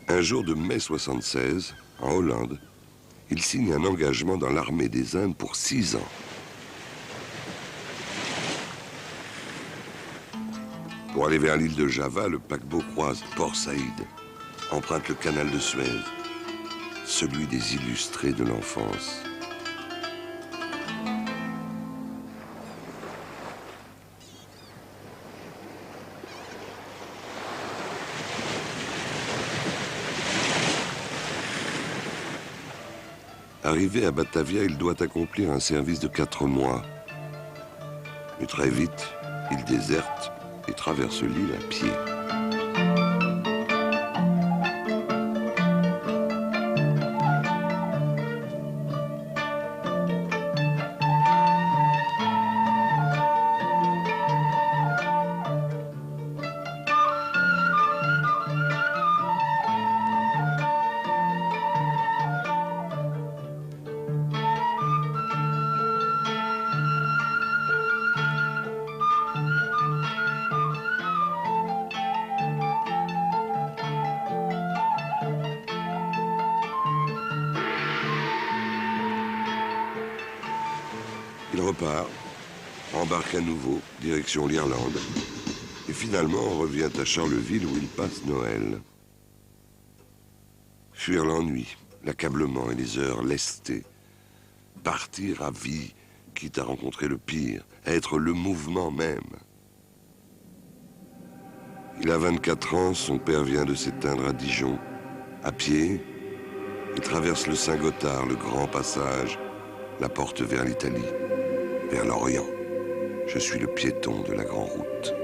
Un jour de mai 76, en Hollande, il signe un engagement dans l'armée des Indes pour 6 ans. Pour aller vers l'île de Java, le paquebot croise Port Saïd, emprunte le canal de Suez, celui des illustrés de l'enfance. Arrivé à Batavia, il doit accomplir un service de 4 mois. Mais très vite, il déserte et traverse l'île à pied. Il repart, embarque à nouveau, direction l'Irlande, et finalement revient à Charleville où il passe Noël. Fuir l'ennui, l'accablement et les heures lestées. Partir à vie, quitte à rencontrer le pire, à être le mouvement même. Il a 24 ans, son père vient de s'éteindre à Dijon. À pied, il traverse le Saint-Gothard, le grand passage, la porte vers l'Italie. Vers l'Orient. Je suis le piéton de la grande route.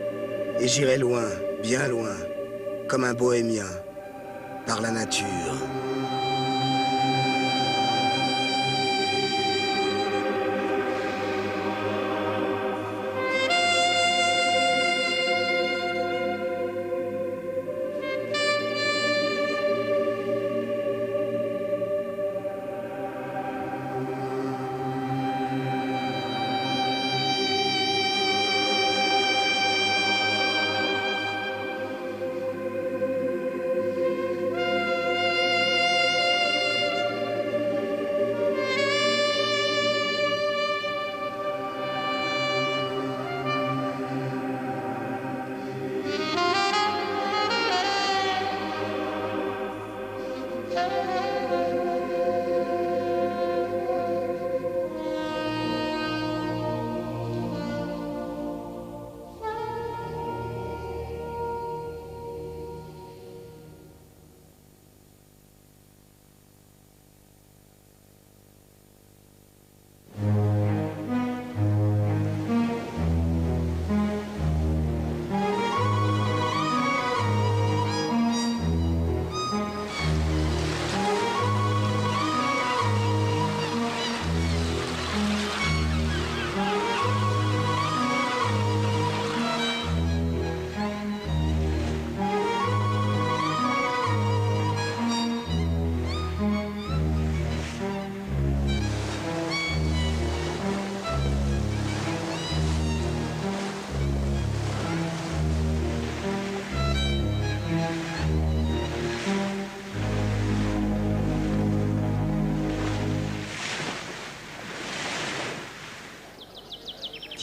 Et j'irai loin, bien loin, comme un bohémien, par la nature.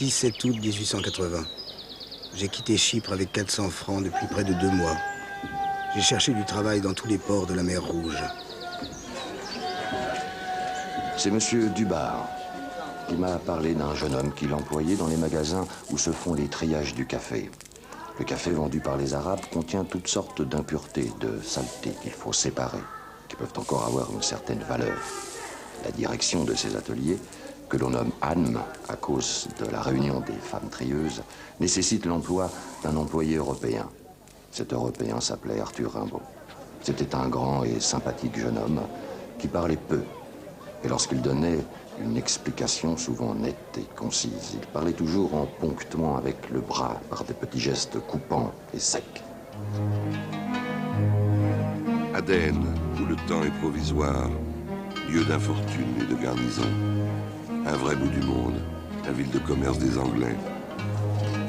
« 17 août 1880. J'ai quitté Chypre avec 400 francs depuis près de 2 mois. J'ai cherché du travail dans tous les ports de la mer Rouge. C'est monsieur Dubar qui m'a parlé d'un jeune homme qu'il employait dans les magasins où se font les triages du café. Le café vendu par les Arabes contient toutes sortes d'impuretés, de saletés qu'il faut séparer, qui peuvent encore avoir une certaine valeur. La direction de ces ateliers, que l'on nomme ANM à cause de la réunion des femmes trieuses, nécessite l'emploi d'un employé européen. Cet Européen s'appelait Arthur Rimbaud. C'était un grand et sympathique jeune homme qui parlait peu. Et lorsqu'il donnait une explication souvent nette et concise, il parlait toujours en ponctuant avec le bras par des petits gestes coupants et secs. Aden, où le temps est provisoire, lieu d'infortune et de garnison. Un vrai bout du monde, la ville de commerce des Anglais.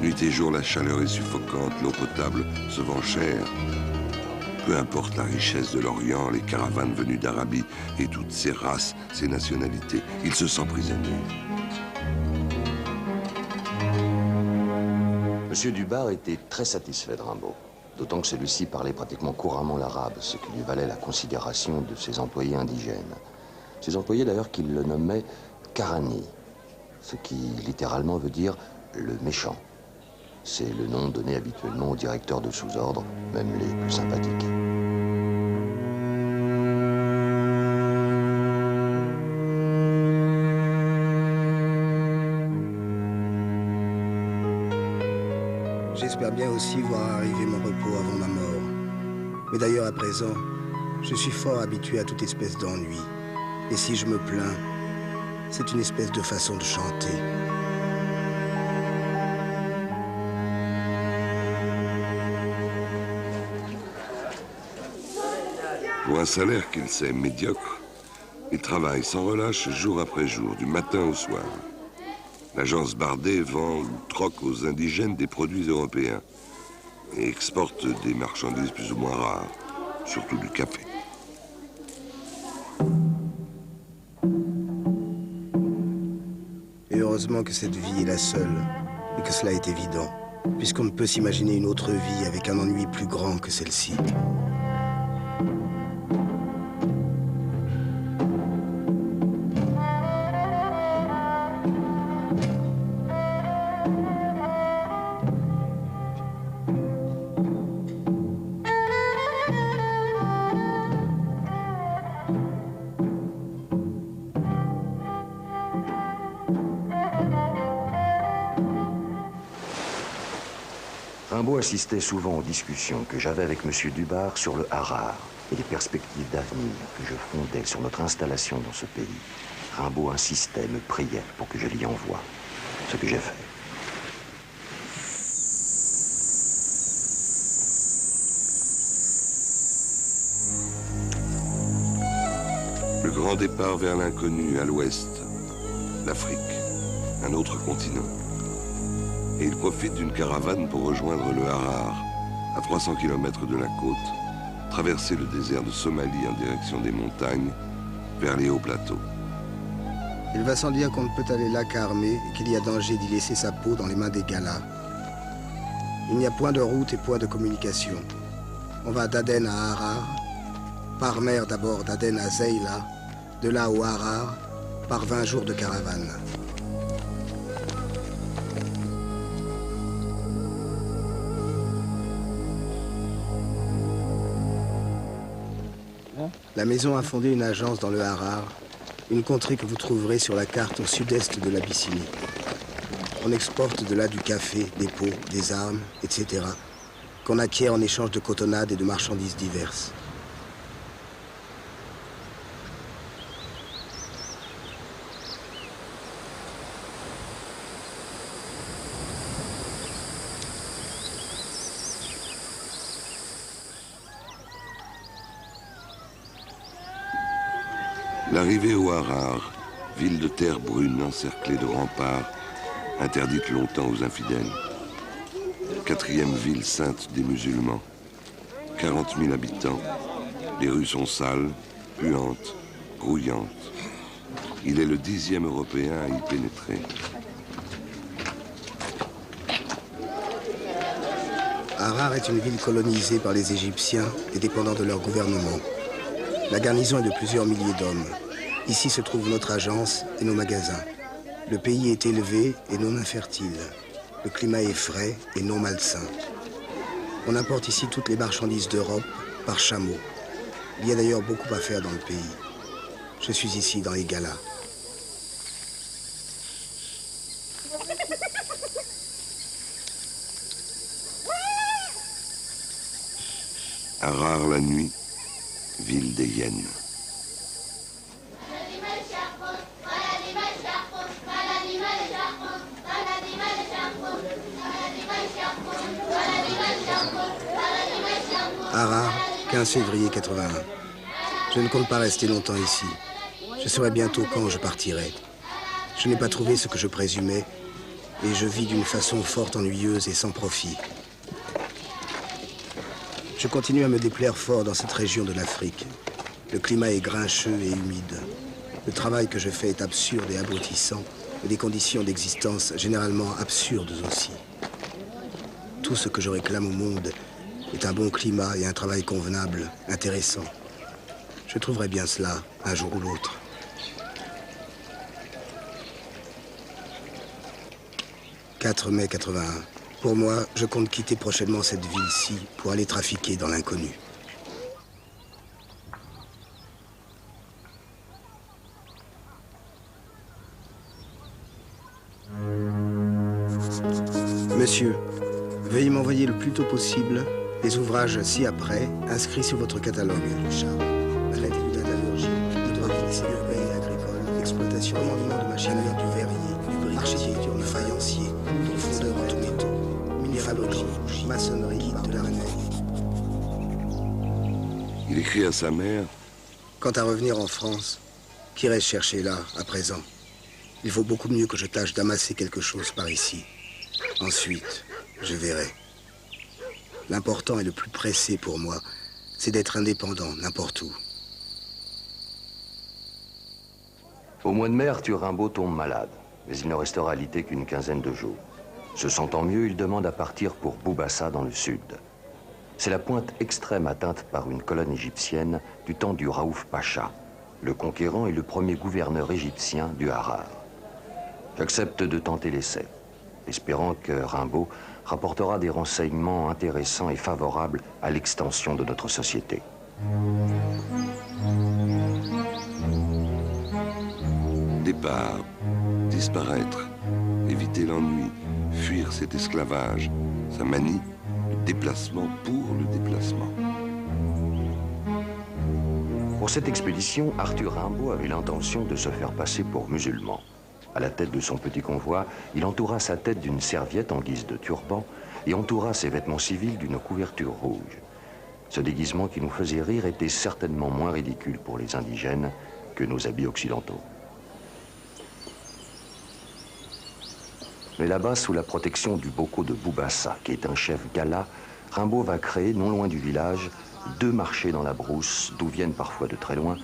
Nuit et jour, la chaleur est suffocante, l'eau potable se vend cher. Peu importe la richesse de l'Orient, les caravanes venues d'Arabie et toutes ces races, ces nationalités, il se sent prisonnier. Monsieur Dubar était très satisfait de Rimbaud, d'autant que celui-ci parlait pratiquement couramment l'arabe, ce qui lui valait la considération de ses employés indigènes. Ces employés d'ailleurs qu'il le nommait Karani, ce qui littéralement veut dire le méchant. C'est le nom donné habituellement aux directeurs de sous-ordre, même les plus sympathiques. J'espère bien aussi voir arriver mon repos avant ma mort. Mais d'ailleurs, à présent, je suis fort habitué à toute espèce d'ennui. Et si je me plains, c'est une espèce de façon de chanter. Pour un salaire qu'il sait médiocre, il travaille sans relâche jour après jour, du matin au soir. L'agence Bardet vend ou troque aux indigènes des produits européens et exporte des marchandises plus ou moins rares, surtout du café. Et heureusement que cette vie est la seule, et que cela est évident, puisqu'on ne peut s'imaginer une autre vie avec un ennui plus grand que celle-ci. Rimbaud assistait souvent aux discussions que j'avais avec M. Dubar sur le Harar et les perspectives d'avenir que je fondais sur notre installation dans ce pays. Rimbaud insistait, me priait pour que je l'y envoie, ce que j'ai fait. Le grand départ vers l'inconnu à l'ouest, l'Afrique, un autre continent. Et il profite d'une caravane pour rejoindre le Harar, à 300 km de la côte, traverser le désert de Somalie en direction des montagnes, vers les hauts plateaux. Il va sans dire qu'on ne peut aller là qu'armé et qu'il y a danger d'y laisser sa peau dans les mains des galas. Il n'y a point de route et point de communication. On va d'Aden à Harar, par mer d'abord d'Aden à Zeila, de là au Harar, par 20 jours de caravane. La maison a fondé une agence dans le Harar, une contrée que vous trouverez sur la carte au sud-est de l'Abyssinie. On exporte de là du café, des pots, des armes, etc., qu'on acquiert en échange de cotonnades et de marchandises diverses. L'arrivée au Harar, ville de terre brune encerclée de remparts, interdite longtemps aux infidèles. 4e ville sainte des musulmans. 40 000 habitants. Les rues sont sales, puantes, grouillantes. Il est le 10e Européen à y pénétrer. Harar est une ville colonisée par les Égyptiens et dépendant de leur gouvernement. La garnison est de plusieurs milliers d'hommes. Ici se trouve notre agence et nos magasins. Le pays est élevé et non infertile. Le climat est frais et non malsain. On importe ici toutes les marchandises d'Europe par chameau. Il y a d'ailleurs beaucoup à faire dans le pays. Je suis ici dans les galas. Harar la nuit, ville des hyènes. Harar, 15 février 81. Je ne compte pas rester longtemps ici. Je saurai bientôt quand je partirai. Je n'ai pas trouvé ce que je présumais et je vis d'une façon fort ennuyeuse et sans profit. Je continue à me déplaire fort dans cette région de l'Afrique. Le climat est grincheux et humide. Le travail que je fais est absurde et abrutissant, et des conditions d'existence généralement absurdes aussi. Tout ce que je réclame au monde est un bon climat et un travail convenable, intéressant. Je trouverai bien cela un jour ou l'autre. « 4 mai 81. Pour moi, je compte quitter prochainement cette ville-ci pour aller trafiquer dans l'inconnu. Monsieur, veuillez m'envoyer le plus tôt possible les ouvrages ci-après inscrits sur votre catalogue. La lettre de métallurgie, le droit fixé urbain et agricole, l'exploitation commandement de machinerie du verrier, du brick, architecture du faïencier, du fondeur en tout métaux, minéralogie, maçonnerie, de la renée. Il écrit à sa mère. Quant à revenir en France, qu'irai-je chercher là, à présent? Il vaut beaucoup mieux que je tâche d'amasser quelque chose par ici. Ensuite, je verrai. L'important et le plus pressé pour moi, c'est d'être indépendant n'importe où. Au mois de mai, Arthur Rimbaud tombe malade, mais il ne restera alité qu'une quinzaine de jours. Se sentant mieux, il demande à partir pour Boubassa dans le sud. C'est la pointe extrême atteinte par une colonne égyptienne du temps du Raouf Pacha, le conquérant et le premier gouverneur égyptien du Harar. J'accepte de tenter l'essai, espérant que Rimbaud rapportera des renseignements intéressants et favorables à l'extension de notre société. Départ, disparaître, éviter l'ennui, fuir cet esclavage, sa manie, le déplacement pour le déplacement. Pour cette expédition, Arthur Rimbaud avait l'intention de se faire passer pour musulman. À la tête de son petit convoi, il entoura sa tête d'une serviette en guise de turban et entoura ses vêtements civils d'une couverture rouge. Ce déguisement qui nous faisait rire était certainement moins ridicule pour les indigènes que nos habits occidentaux. Mais là-bas, sous la protection du Boko de Boubassa, qui est un chef gala, Rimbaud va créer, non loin du village, 2 marchés dans la brousse, d'où viennent parfois de très loin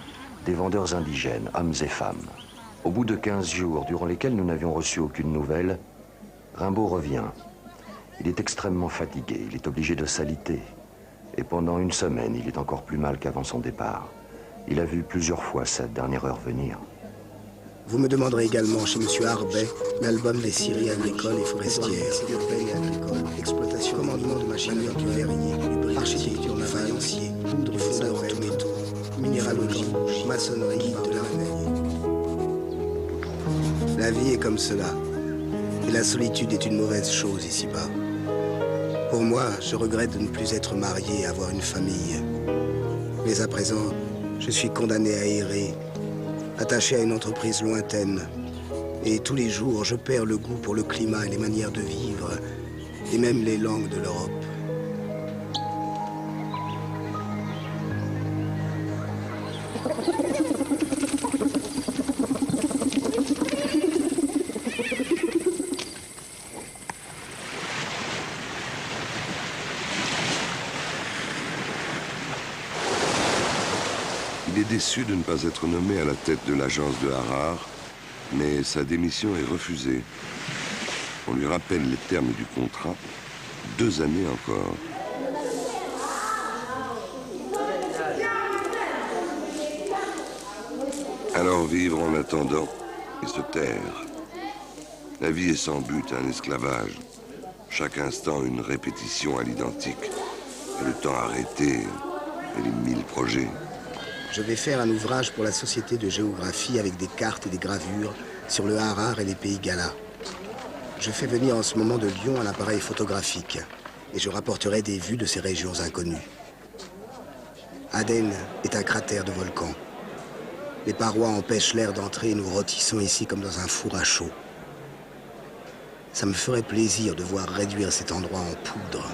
des vendeurs indigènes, hommes et femmes. Au bout de 15 jours, durant lesquels nous n'avions reçu aucune nouvelle, Rimbaud revient. Il est extrêmement fatigué, il est obligé de s'aliter. Et pendant 1 semaine, il est encore plus mal qu'avant son départ. Il a vu plusieurs fois cette dernière heure venir. Vous me demanderez également chez M. Arbet l'album des scieries agricoles et forestières, urbaines et agricoles, exploitation, commandement de machinerie du verrier, du brick, architecture du faïencier, du fondeur en tout métaux, minéralogie, maçonnerie, de la renée. La vie est comme cela. Et la solitude est une mauvaise chose ici-bas. Pour moi, je regrette de ne plus être marié et avoir une famille. Mais à présent, je suis condamné à errer, attaché à une entreprise lointaine. Et tous les jours, je perds le goût pour le climat et les manières de vivre, et même les langues de l'Europe. Il est déçu de ne pas être nommé à la tête de l'agence de Harar, mais sa démission est refusée. On lui rappelle les termes du contrat 2 années encore. Alors vivre en attendant et se taire. La vie est sans but, un esclavage. Chaque instant une répétition à l'identique. Et le temps arrêté et les 1000 projets. Je vais faire un ouvrage pour la Société de géographie avec des cartes et des gravures sur le Harar et les pays Gala. Je fais venir en ce moment de Lyon un appareil photographique et je rapporterai des vues de ces régions inconnues. Aden est un cratère de volcan. Les parois empêchent l'air d'entrer et nous rôtissons ici comme dans un four à chaud. Ça me ferait plaisir de voir réduire cet endroit en poudre.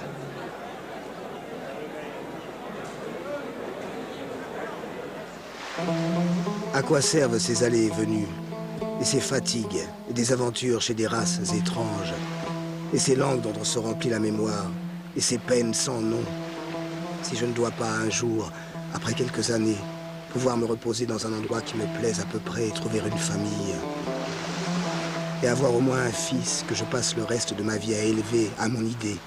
À quoi servent ces allées et venues, et ces fatigues, et des aventures chez des races étranges, et ces langues dont on se remplit la mémoire, et ces peines sans nom, si je ne dois pas un jour, après quelques années, pouvoir me reposer dans un endroit qui me plaise à peu près et trouver une famille, et avoir au moins un fils que je passe le reste de ma vie à élever à mon idée,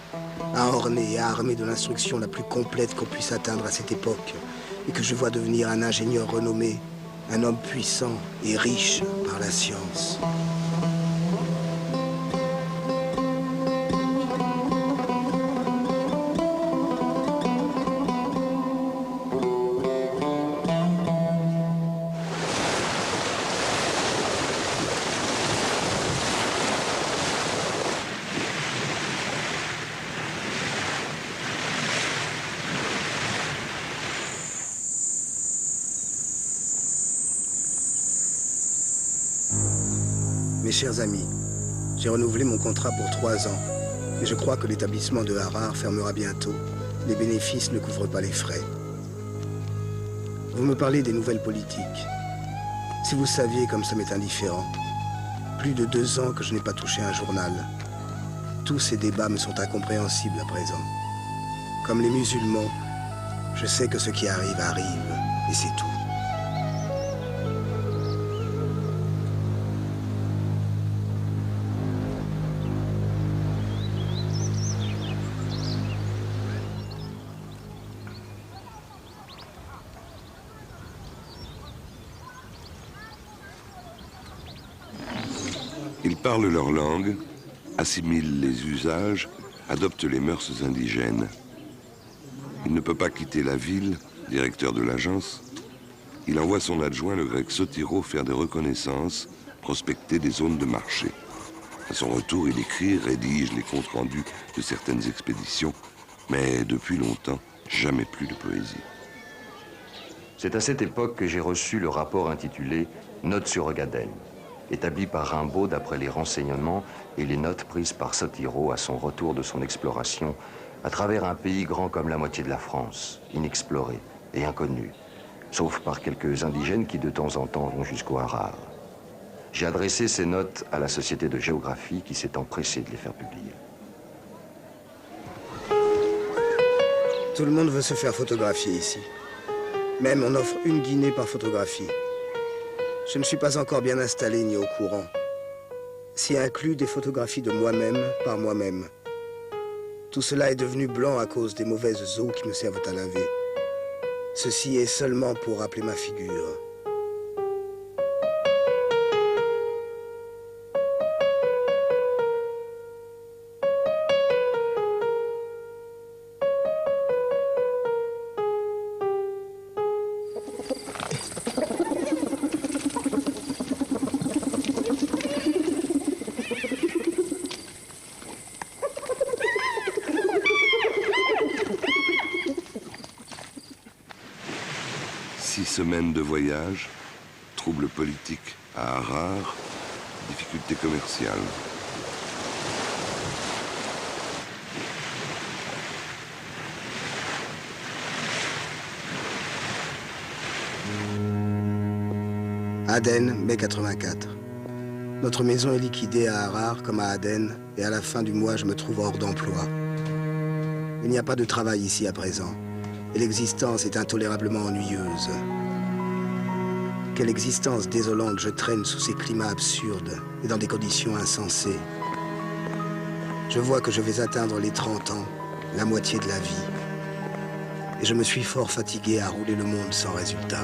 à orner et à armer de l'instruction la plus complète qu'on puisse atteindre à cette époque, et que je vois devenir un ingénieur renommé, un homme puissant et riche par la science. Mes chers amis, j'ai renouvelé mon contrat pour 3 ans et je crois que l'établissement de Harar fermera bientôt. Les bénéfices ne couvrent pas les frais. Vous me parlez des nouvelles politiques. Si vous saviez comme ça m'est indifférent. Plus de 2 ans que je n'ai pas touché un journal. Tous ces débats me sont incompréhensibles à présent. Comme les musulmans, je sais que ce qui arrive, arrive, et c'est tout. Ils parlent leur langue, assimilent les usages, adoptent les mœurs indigènes. Il ne peut pas quitter la ville, directeur de l'agence. Il envoie son adjoint, le grec Sotiro, faire des reconnaissances, prospecter des zones de marché. À son retour, il écrit, rédige les comptes rendus de certaines expéditions, mais depuis longtemps, jamais plus de poésie. C'est à cette époque que j'ai reçu le rapport intitulé « Notes sur Ogaden », établi par Rimbaud d'après les renseignements et les notes prises par Sotiro à son retour de son exploration à travers un pays grand comme la moitié de la France, inexploré et inconnu, sauf par quelques indigènes qui de temps en temps vont jusqu'au Harar. J'ai adressé ces notes à la Société de géographie qui s'est empressée de les faire publier. Tout le monde veut se faire photographier ici. Même on offre 1 guinée par photographie. Je ne suis pas encore bien installé ni au courant. S'y inclut des photographies de moi-même par moi-même. Tout cela est devenu blanc à cause des mauvaises eaux qui me servent à laver. Ceci est seulement pour rappeler ma figure. Semaines de voyage, troubles politiques à Harar, difficultés commerciales. Aden, mai 84. Notre maison est liquidée à Harar comme à Aden et à la fin du mois, je me trouve hors d'emploi. Il n'y a pas de travail ici à présent et l'existence est intolérablement ennuyeuse. Quelle existence désolante je traîne sous ces climats absurdes et dans des conditions insensées. Je vois que je vais atteindre les 30 ans, la moitié de la vie. Et je me suis fort fatigué à rouler le monde sans résultat.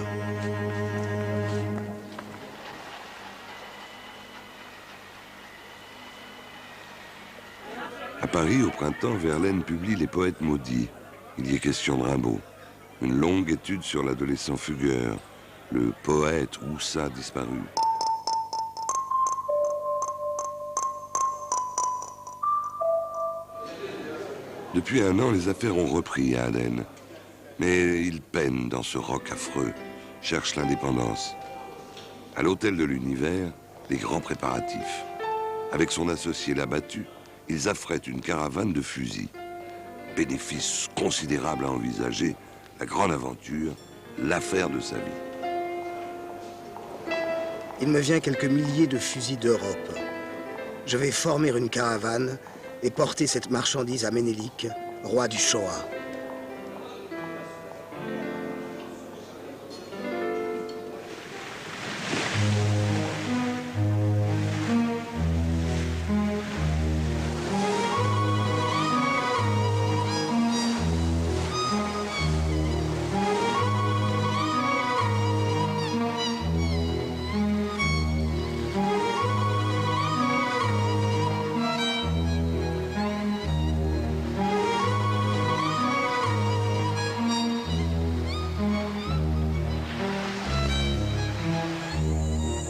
À Paris, au printemps, Verlaine publie Les Poètes maudits. Il y est question de Rimbaud. Une longue étude sur l'adolescent fugueur, le poète Roussat disparu. Depuis un an, les affaires ont repris à Aden. Mais il peine dans ce rock affreux, cherche l'indépendance. À l'hôtel de l'Univers, les grands préparatifs. Avec son associé l'abattu, ils affrètent une caravane de fusils. Bénéfice considérable à envisager, la grande aventure, l'affaire de sa vie. Il me vient quelques milliers de fusils d'Europe. Je vais former une caravane et porter cette marchandise à Ménélique, roi du Shoah.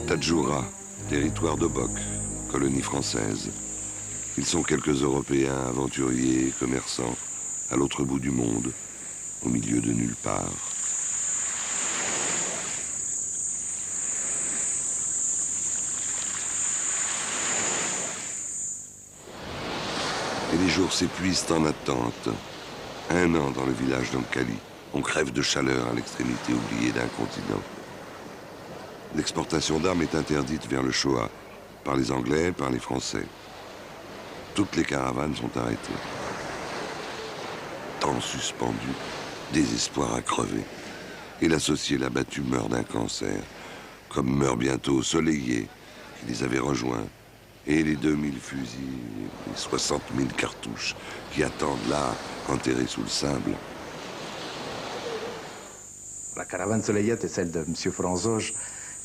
Tadjoura, territoire d'Obok, colonie française. Ils sont quelques Européens aventuriers, commerçants, à l'autre bout du monde, au milieu de nulle part. Et les jours s'épuisent en attente. 1 an dans le village d'Ankali. On crève de chaleur à l'extrémité oubliée d'un continent. L'exportation d'armes est interdite vers le Shoah, par les Anglais, par les Français. Toutes les caravanes sont arrêtées. Temps suspendu, désespoir à crever. Et l'associé l'abattu meurt d'un cancer, comme meurt bientôt Soleillet, qui les avait rejoints, et les 2000 fusils, les 60 000 cartouches, qui attendent là, enterrés sous le sable. La caravane Soleillette est celle de M. Franzoge,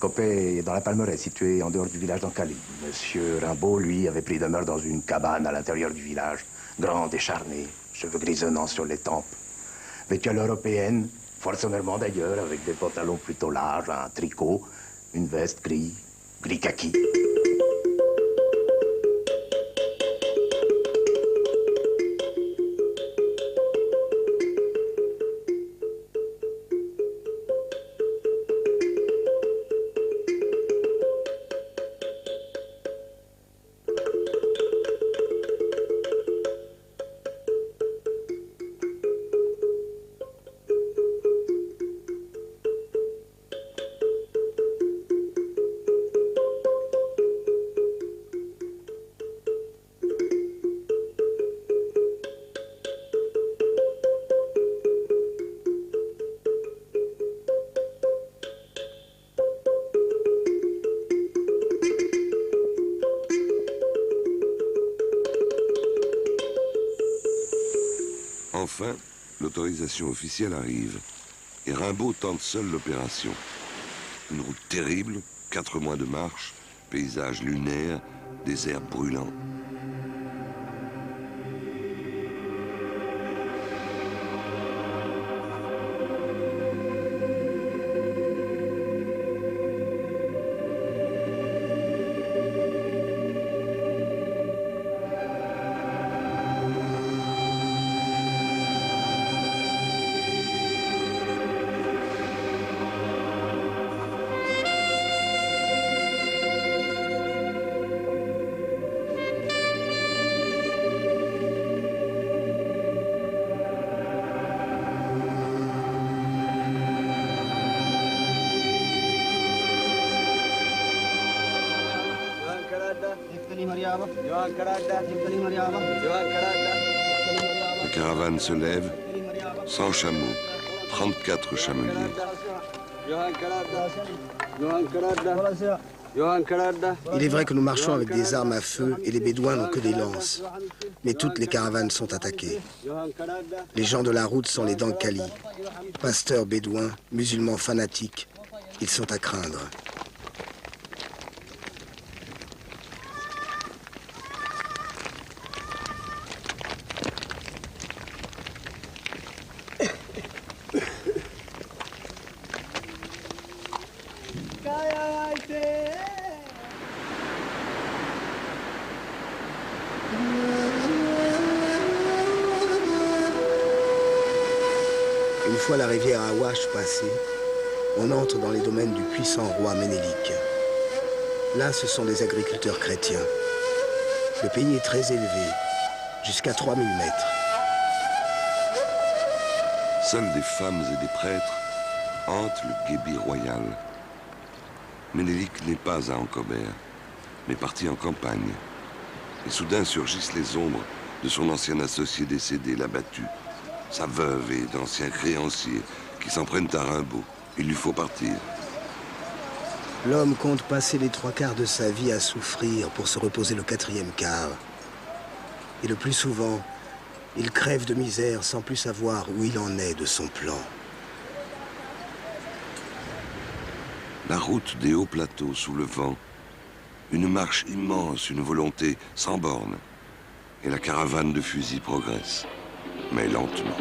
campé dans la Palmeraie, située en dehors du village d'Ankali. Monsieur Rimbaud, lui, avait pris demeure dans une cabane à l'intérieur du village, grande, décharnée, cheveux grisonnants sur les tempes. Vêtu à l'européenne, fort sommairement d'ailleurs, avec des pantalons plutôt larges, un tricot, une veste gris kaki. Enfin, l'autorisation officielle arrive et Rimbaud tente seul l'opération. Une route terrible, 4 mois de marche, paysage lunaire, désert brûlant. La caravane se lève, 100 chameaux, 34 chameliers. Il est vrai que nous marchons avec des armes à feu et les Bédouins n'ont que des lances. Mais toutes les caravanes sont attaquées. Les gens de la route sont les Dankali, pasteurs bédouins, musulmans fanatiques. Ils sont à craindre. Une fois la rivière Awash passée, on entre dans les domaines du puissant roi Ménélik. Là, ce sont des agriculteurs chrétiens. Le pays est très élevé, jusqu'à 3000 mètres. Seuls des femmes et des prêtres hantent le guébi royal. Ménélik n'est pas à Ankobert, mais parti en campagne. Et soudain surgissent les ombres de son ancien associé décédé, l'abattu, sa veuve et d'anciens créanciers qui s'en prennent à Rimbaud. Il lui faut partir. L'homme compte passer les 3/4 de sa vie à souffrir pour se reposer le 4e quart. Et le plus souvent, il crève de misère sans plus savoir où il en est de son plan. La route des hauts plateaux sous le vent, une marche immense, une volonté sans borne. Et la caravane de fusils progresse, mais lentement.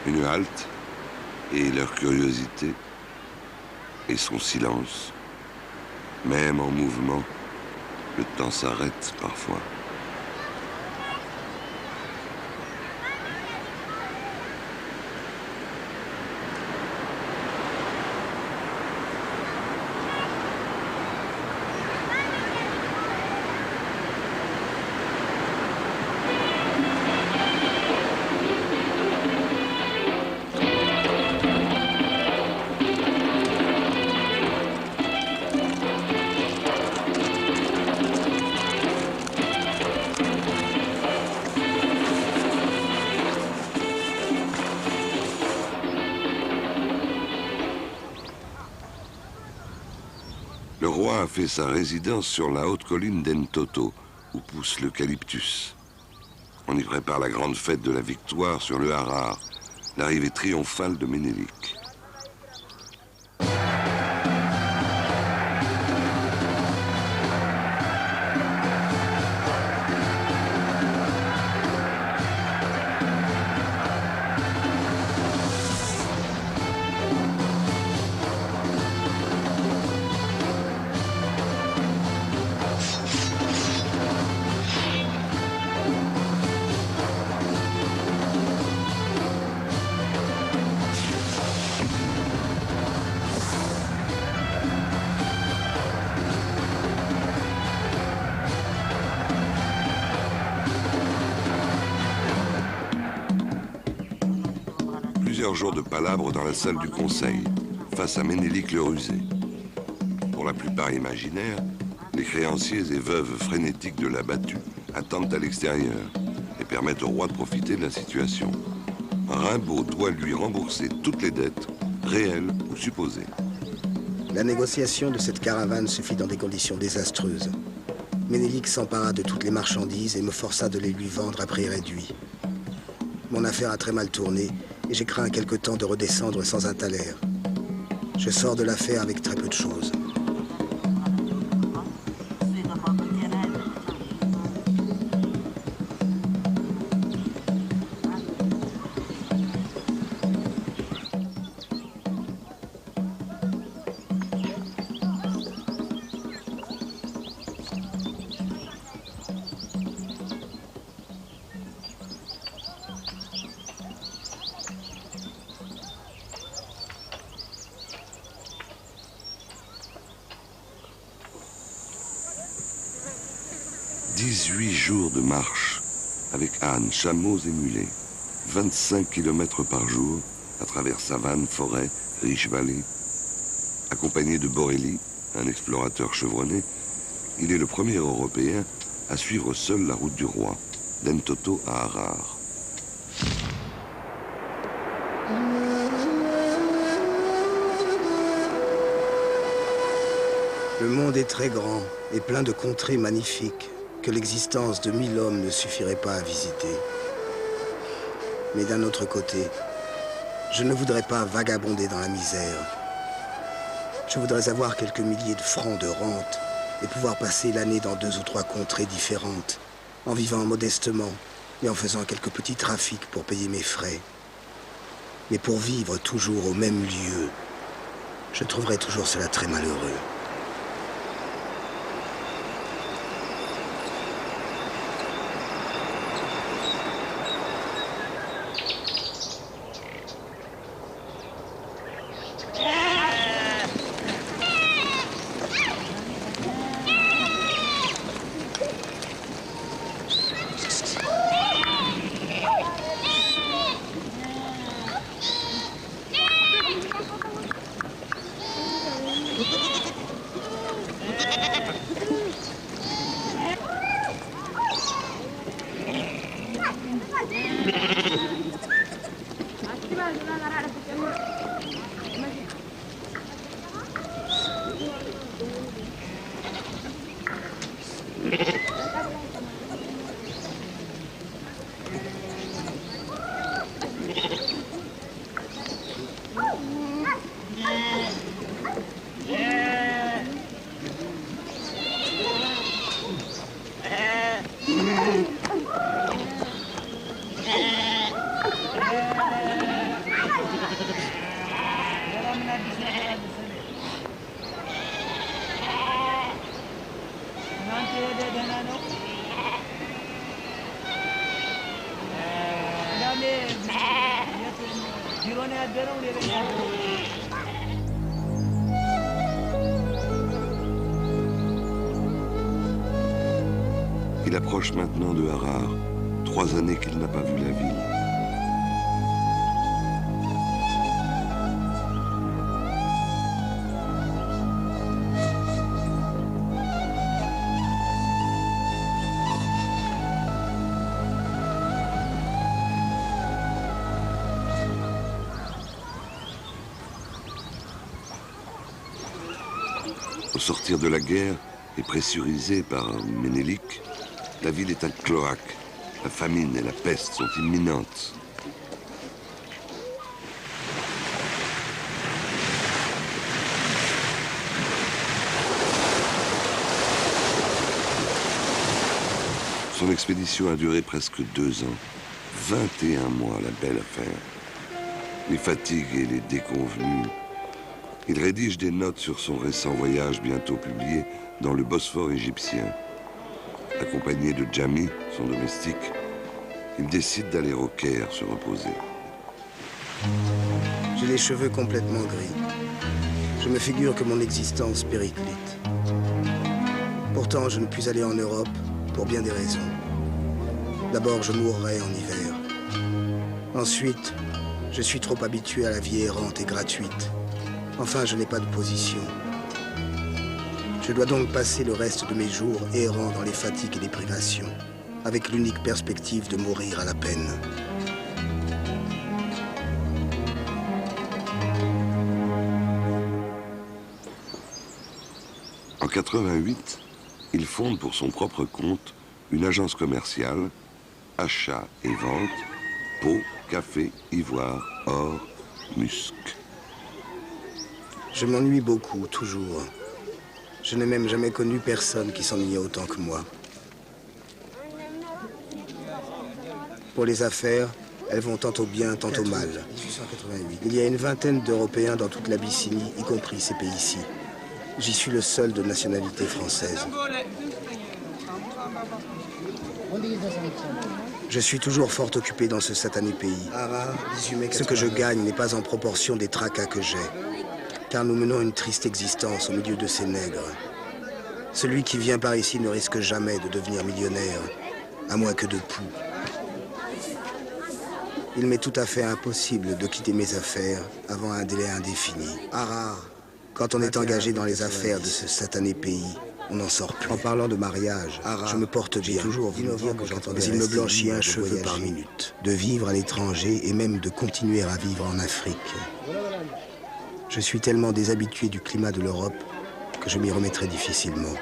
Une halte, et leur curiosité, et son silence. Même en mouvement, le temps s'arrête parfois. Le roi a fait sa résidence sur la haute colline d'Entoto, où pousse l'eucalyptus. On y prépare la grande fête de la victoire sur le Harar, l'arrivée triomphale de Ménélik. Plusieurs jours de palabres dans la salle du conseil, face à Ménélik le rusé. Pour la plupart imaginaires, les créanciers et veuves frénétiques de l'abattu attendent à l'extérieur et permettent au roi de profiter de la situation. Rimbaud doit lui rembourser toutes les dettes, réelles ou supposées. La négociation de cette caravane se fit dans des conditions désastreuses. Ménélik s'empara de toutes les marchandises et me força de les lui vendre à prix réduit. Mon affaire a très mal tourné et j'ai craint quelque temps de redescendre sans un thaler. Je sors de l'affaire avec très peu de choses. Jours de marche, avec ânes, chameaux et mulets, 25 km par jour, à travers savanes, forêts, riches vallées. Accompagné de Borelli, un explorateur chevronné, il est le premier Européen à suivre seul la route du roi, d'Entoto à Harar. Le monde est très grand et plein de contrées magnifiques que l'existence de 1000 hommes ne suffirait pas à visiter. Mais d'un autre côté, je ne voudrais pas vagabonder dans la misère. Je voudrais avoir quelques milliers de francs de rente et pouvoir passer l'année dans 2 ou 3 contrées différentes, en vivant modestement et en faisant quelques petits trafics pour payer mes frais. Mais pour vivre toujours au même lieu, je trouverais toujours cela très malheureux. Il approche maintenant de Harar, 3 années qu'il n'a pas vu la ville. Au sortir de la guerre et pressurisée par Ménélique, la ville est un cloaque. La famine et la peste sont imminentes. Son expédition a duré presque 2 ans. 21 mois, la belle affaire. Les fatigues et les déconvenues. Il rédige des notes sur son récent voyage, bientôt publié dans le Bosphore égyptien. Accompagné de Jami, son domestique, il décide d'aller au Caire se reposer. J'ai les cheveux complètement gris. Je me figure que mon existence périclite. Pourtant, je ne puis aller en Europe pour bien des raisons. D'abord, je mourrai en hiver. Ensuite, je suis trop habitué à la vie errante et gratuite. Enfin, je n'ai pas de position. Je dois donc passer le reste de mes jours errant dans les fatigues et les privations, avec l'unique perspective de mourir à la peine. En 88, il fonde pour son propre compte une agence commerciale, achat et vente, peau, café, ivoire, or, musc. Je m'ennuie beaucoup, toujours. Je n'ai même jamais connu personne qui s'ennuyait autant que moi. Pour les affaires, elles vont tantôt bien, tantôt mal. Il y a une vingtaine d'Européens dans toute l'Abyssinie, y compris ces pays-ci. J'y suis le seul de nationalité française. Je suis toujours fort occupé dans ce satané pays. Ce que je gagne n'est pas en proportion des tracas que j'ai. Car nous menons une triste existence au milieu de ces nègres. Celui qui vient par ici ne risque jamais de devenir millionnaire, à moins que de poux. Il m'est tout à fait impossible de quitter mes affaires avant un délai indéfini. Harare, quand on est engagé dans les affaires de ce satané pays, on n'en sort plus. En parlant de mariage, je me porte bien. Toujours voulu dire que j'entendais. Mais il me blanchit un cheveu par minute. De vivre à l'étranger et même de continuer à vivre en Afrique. Je suis tellement déshabitué du climat de l'Europe que je m'y remettrai difficilement.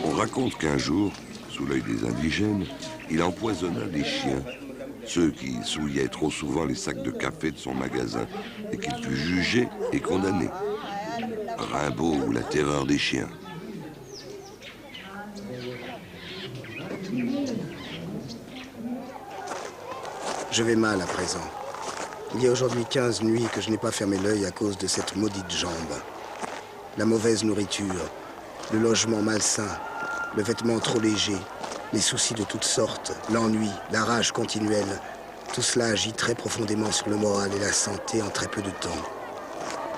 On raconte qu'un jour, sous l'œil des indigènes, il empoisonna des chiens, ceux qui souillaient trop souvent les sacs de café de son magasin, et qu'il fut jugé et condamné. Rimbaud ou la terreur des chiens. Je vais mal à présent. Il y a aujourd'hui 15 nuits que je n'ai pas fermé l'œil à cause de cette maudite jambe. La mauvaise nourriture, le logement malsain, le vêtement trop léger, les soucis de toutes sortes, l'ennui, la rage continuelle, tout cela agit très profondément sur le moral et la santé en très peu de temps.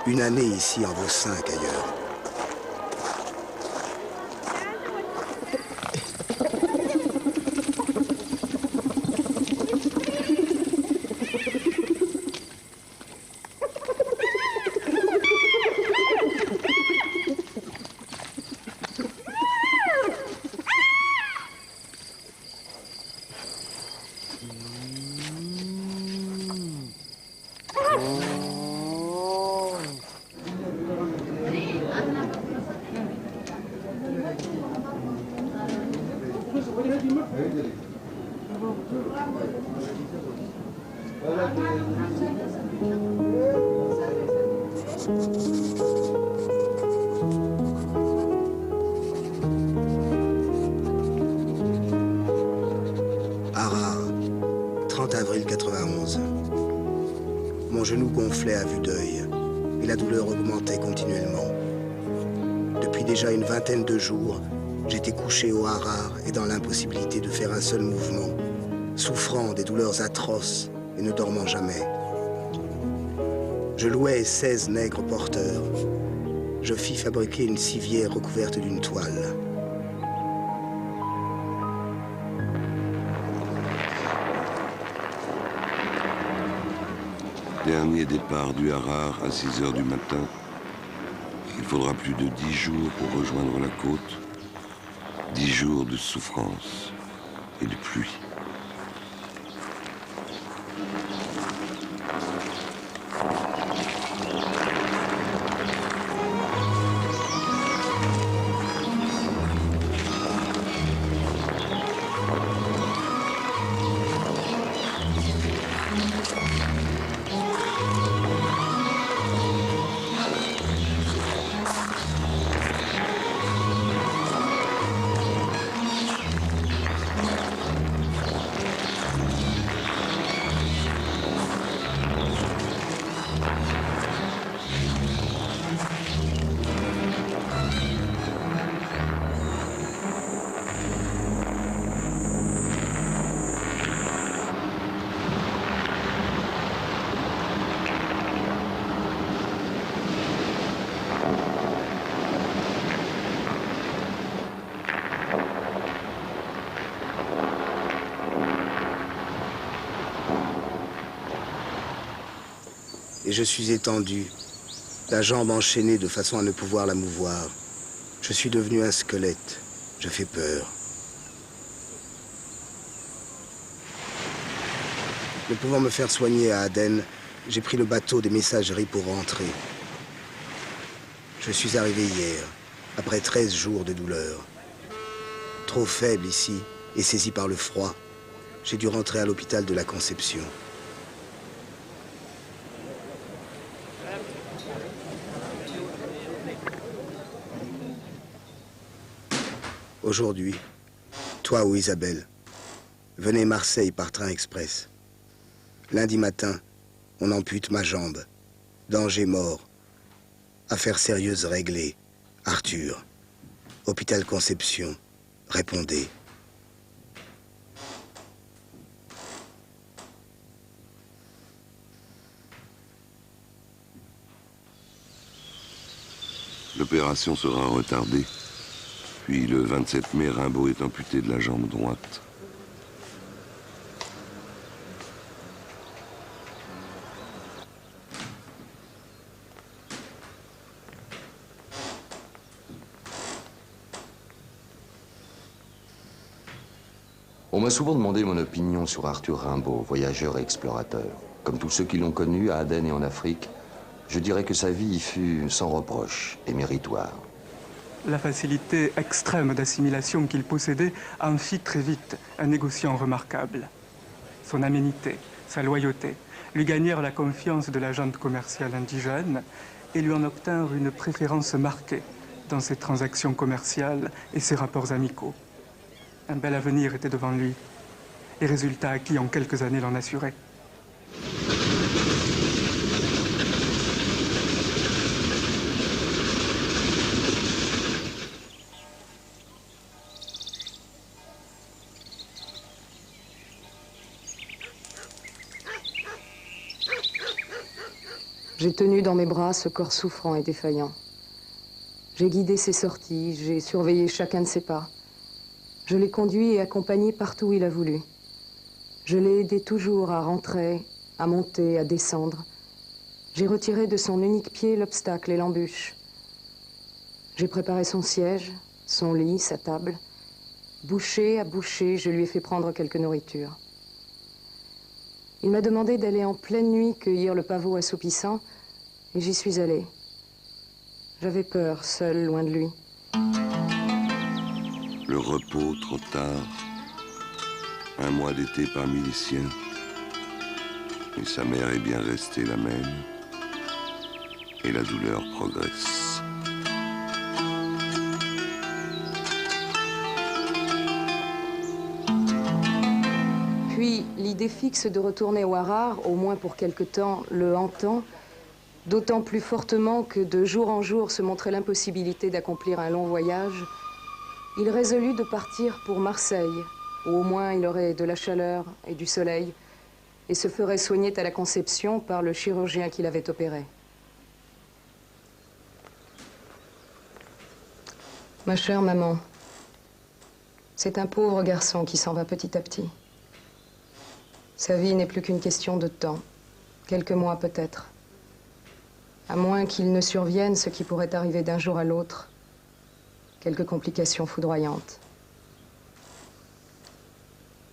Une année ici en vaut 5 ailleurs. Harare, 30 avril 91. Mon genou gonflait à vue d'œil et la douleur augmentait continuellement. Depuis déjà une vingtaine de jours, j'étais couché au Harare et dans l'impossibilité de faire un seul mouvement, souffrant des douleurs atroces et ne dormant jamais. Je louai 16 nègres porteurs. Je fis fabriquer une civière recouverte d'une toile. Dernier départ du Harare à 6 heures du matin. Il faudra plus de 10 jours pour rejoindre la côte. 10 jours de souffrance et de pluie. Et je suis étendu, la jambe enchaînée de façon à ne pouvoir la mouvoir. Je suis devenu un squelette. Je fais peur. Ne pouvant me faire soigner à Aden, j'ai pris le bateau des messageries pour rentrer. Je suis arrivé hier, après 13 jours de douleur. Trop faible ici et saisi par le froid, j'ai dû rentrer à l'hôpital de la Conception. Aujourd'hui, toi ou Isabelle, venez Marseille par train express. Lundi matin, on ampute ma jambe. Danger mort. Affaire sérieuse réglée. Arthur. Hôpital Conception. Répondez. L'opération sera retardée. Puis le 27 mai, Rimbaud est amputé de la jambe droite. On m'a souvent demandé mon opinion sur Arthur Rimbaud, voyageur et explorateur. Comme tous ceux qui l'ont connu à Aden et en Afrique, je dirais que sa vie y fut sans reproche et méritoire. La facilité extrême d'assimilation qu'il possédait en fit très vite un négociant remarquable. Son aménité, sa loyauté, lui gagnèrent la confiance de la gente commerciale indigène et lui en obtinrent une préférence marquée dans ses transactions commerciales et ses rapports amicaux. Un bel avenir était devant lui, et résultats acquis en quelques années l'en assuraient. J'ai tenu dans mes bras ce corps souffrant et défaillant. J'ai guidé ses sorties, j'ai surveillé chacun de ses pas. Je l'ai conduit et accompagné partout où il a voulu. Je l'ai aidé toujours à rentrer, à monter, à descendre. J'ai retiré de son unique pied l'obstacle et l'embûche. J'ai préparé son siège, son lit, sa table. Bouché à bouché, je lui ai fait prendre quelque nourriture. Il m'a demandé d'aller en pleine nuit cueillir le pavot assoupissant, et j'y suis allée. J'avais peur, seule, loin de lui. Le repos trop tard, un mois d'été parmi les siens, et sa mère est bien restée la même, et la douleur progresse. Puis, l'idée fixe de retourner au Harar, au moins pour quelque temps, le hantant, d'autant plus fortement que de jour en jour se montrait l'impossibilité d'accomplir un long voyage, il résolut de partir pour Marseille, où au moins il aurait de la chaleur et du soleil, et se ferait soigner à la Conception par le chirurgien qui l'avait opéré. Ma chère maman, c'est un pauvre garçon qui s'en va petit à petit. Sa vie n'est plus qu'une question de temps, quelques mois peut-être. À moins qu'il ne survienne ce qui pourrait arriver d'un jour à l'autre, quelques complications foudroyantes.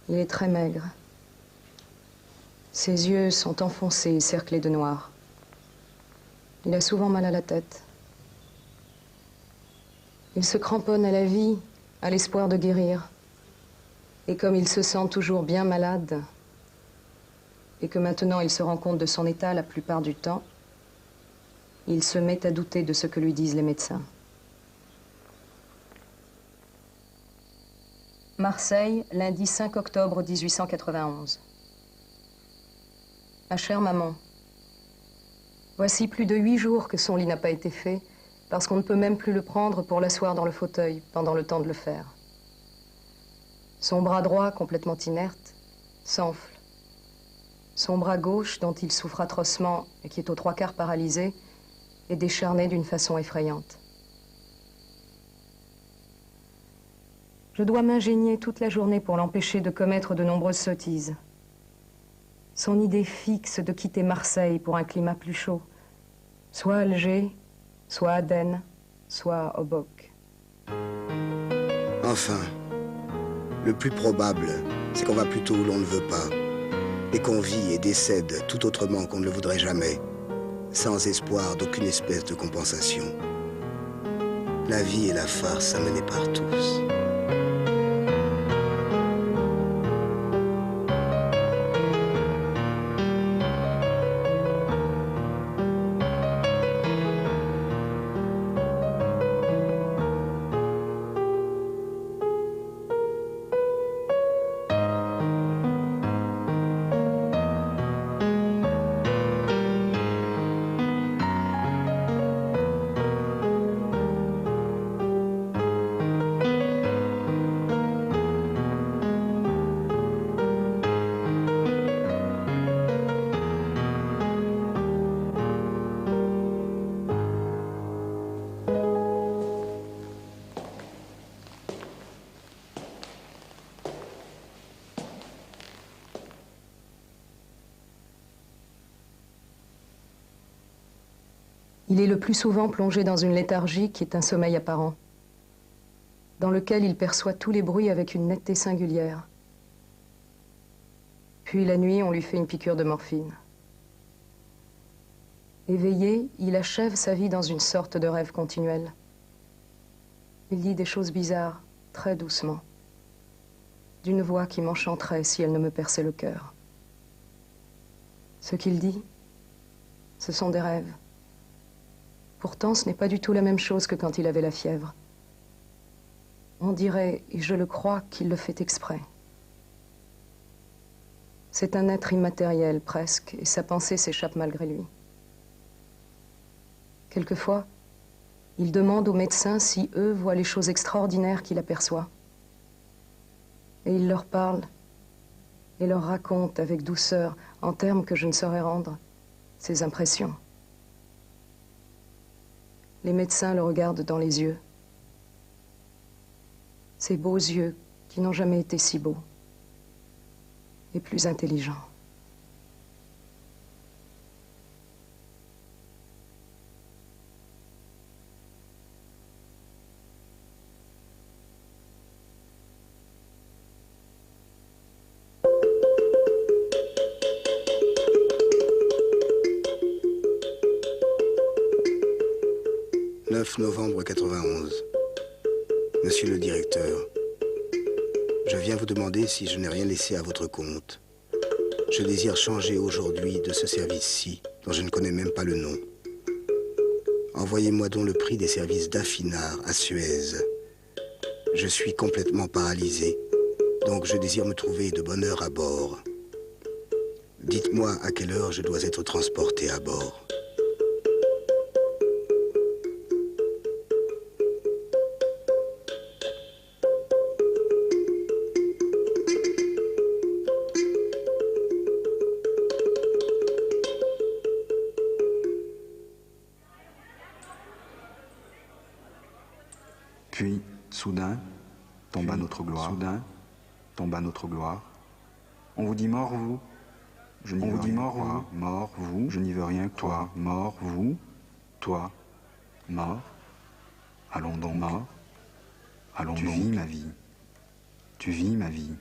Il est très maigre. Ses yeux sont enfoncés et cerclés de noir. Il a souvent mal à la tête. Il se cramponne à la vie, à l'espoir de guérir. Et comme il se sent toujours bien malade, et que maintenant il se rend compte de son état la plupart du temps, il se met à douter de ce que lui disent les médecins. Marseille, lundi 5 octobre 1891. Ma chère maman, voici plus de 8 jours que son lit n'a pas été fait, parce qu'on ne peut même plus le prendre pour l'asseoir dans le fauteuil pendant le temps de le faire. Son bras droit, complètement inerte, s'enfle. Son bras gauche, dont il souffre atrocement et qui est aux 3/4 paralysé, est décharné d'une façon effrayante. Je dois m'ingénier toute la journée pour l'empêcher de commettre de nombreuses sottises. Son idée fixe de quitter Marseille pour un climat plus chaud, soit Alger, soit Aden, soit Obock. Enfin, le plus probable, c'est qu'on va plutôt où l'on ne veut pas, et qu'on vit et décède tout autrement qu'on ne le voudrait jamais, sans espoir d'aucune espèce de compensation. La vie est la farce amenée par tous. Il est le plus souvent plongé dans une léthargie qui est un sommeil apparent, dans lequel il perçoit tous les bruits avec une netteté singulière. Puis la nuit, on lui fait une piqûre de morphine. Éveillé, il achève sa vie dans une sorte de rêve continuel. Il dit des choses bizarres, très doucement, d'une voix qui m'enchanterait si elle ne me perçait le cœur. Ce qu'il dit, ce sont des rêves. Pourtant, ce n'est pas du tout la même chose que quand il avait la fièvre. On dirait, et je le crois, qu'il le fait exprès. C'est un être immatériel, presque, et sa pensée s'échappe malgré lui. Quelquefois, il demande aux médecins si eux voient les choses extraordinaires qu'il aperçoit. Et il leur parle et leur raconte avec douceur, en termes que je ne saurais rendre, ses impressions. Les médecins le regardent dans les yeux. Ces beaux yeux qui n'ont jamais été si beaux et plus intelligents. « 9 novembre 91. Monsieur le directeur, je viens vous demander si je n'ai rien laissé à votre compte. Je désire changer aujourd'hui de ce service-ci, dont je ne connais même pas le nom. Envoyez-moi donc le prix des services d'affinage à Suez. Je suis complètement paralysé, donc je désire me trouver de bonne heure à bord. Dites-moi à quelle heure je dois être transporté à bord. Puis, soudain, tombe à notre gloire. Soudain, tombe à notre gloire. On vous dit mort, vous. Je n'y veux rien. Mort, vous. Mort, vous. Je n'y veux rien. Toi, mort, vous. Toi, mort. Allons donc, mort. Allons donc. Tu vis ma vie. Tu vis ma vie.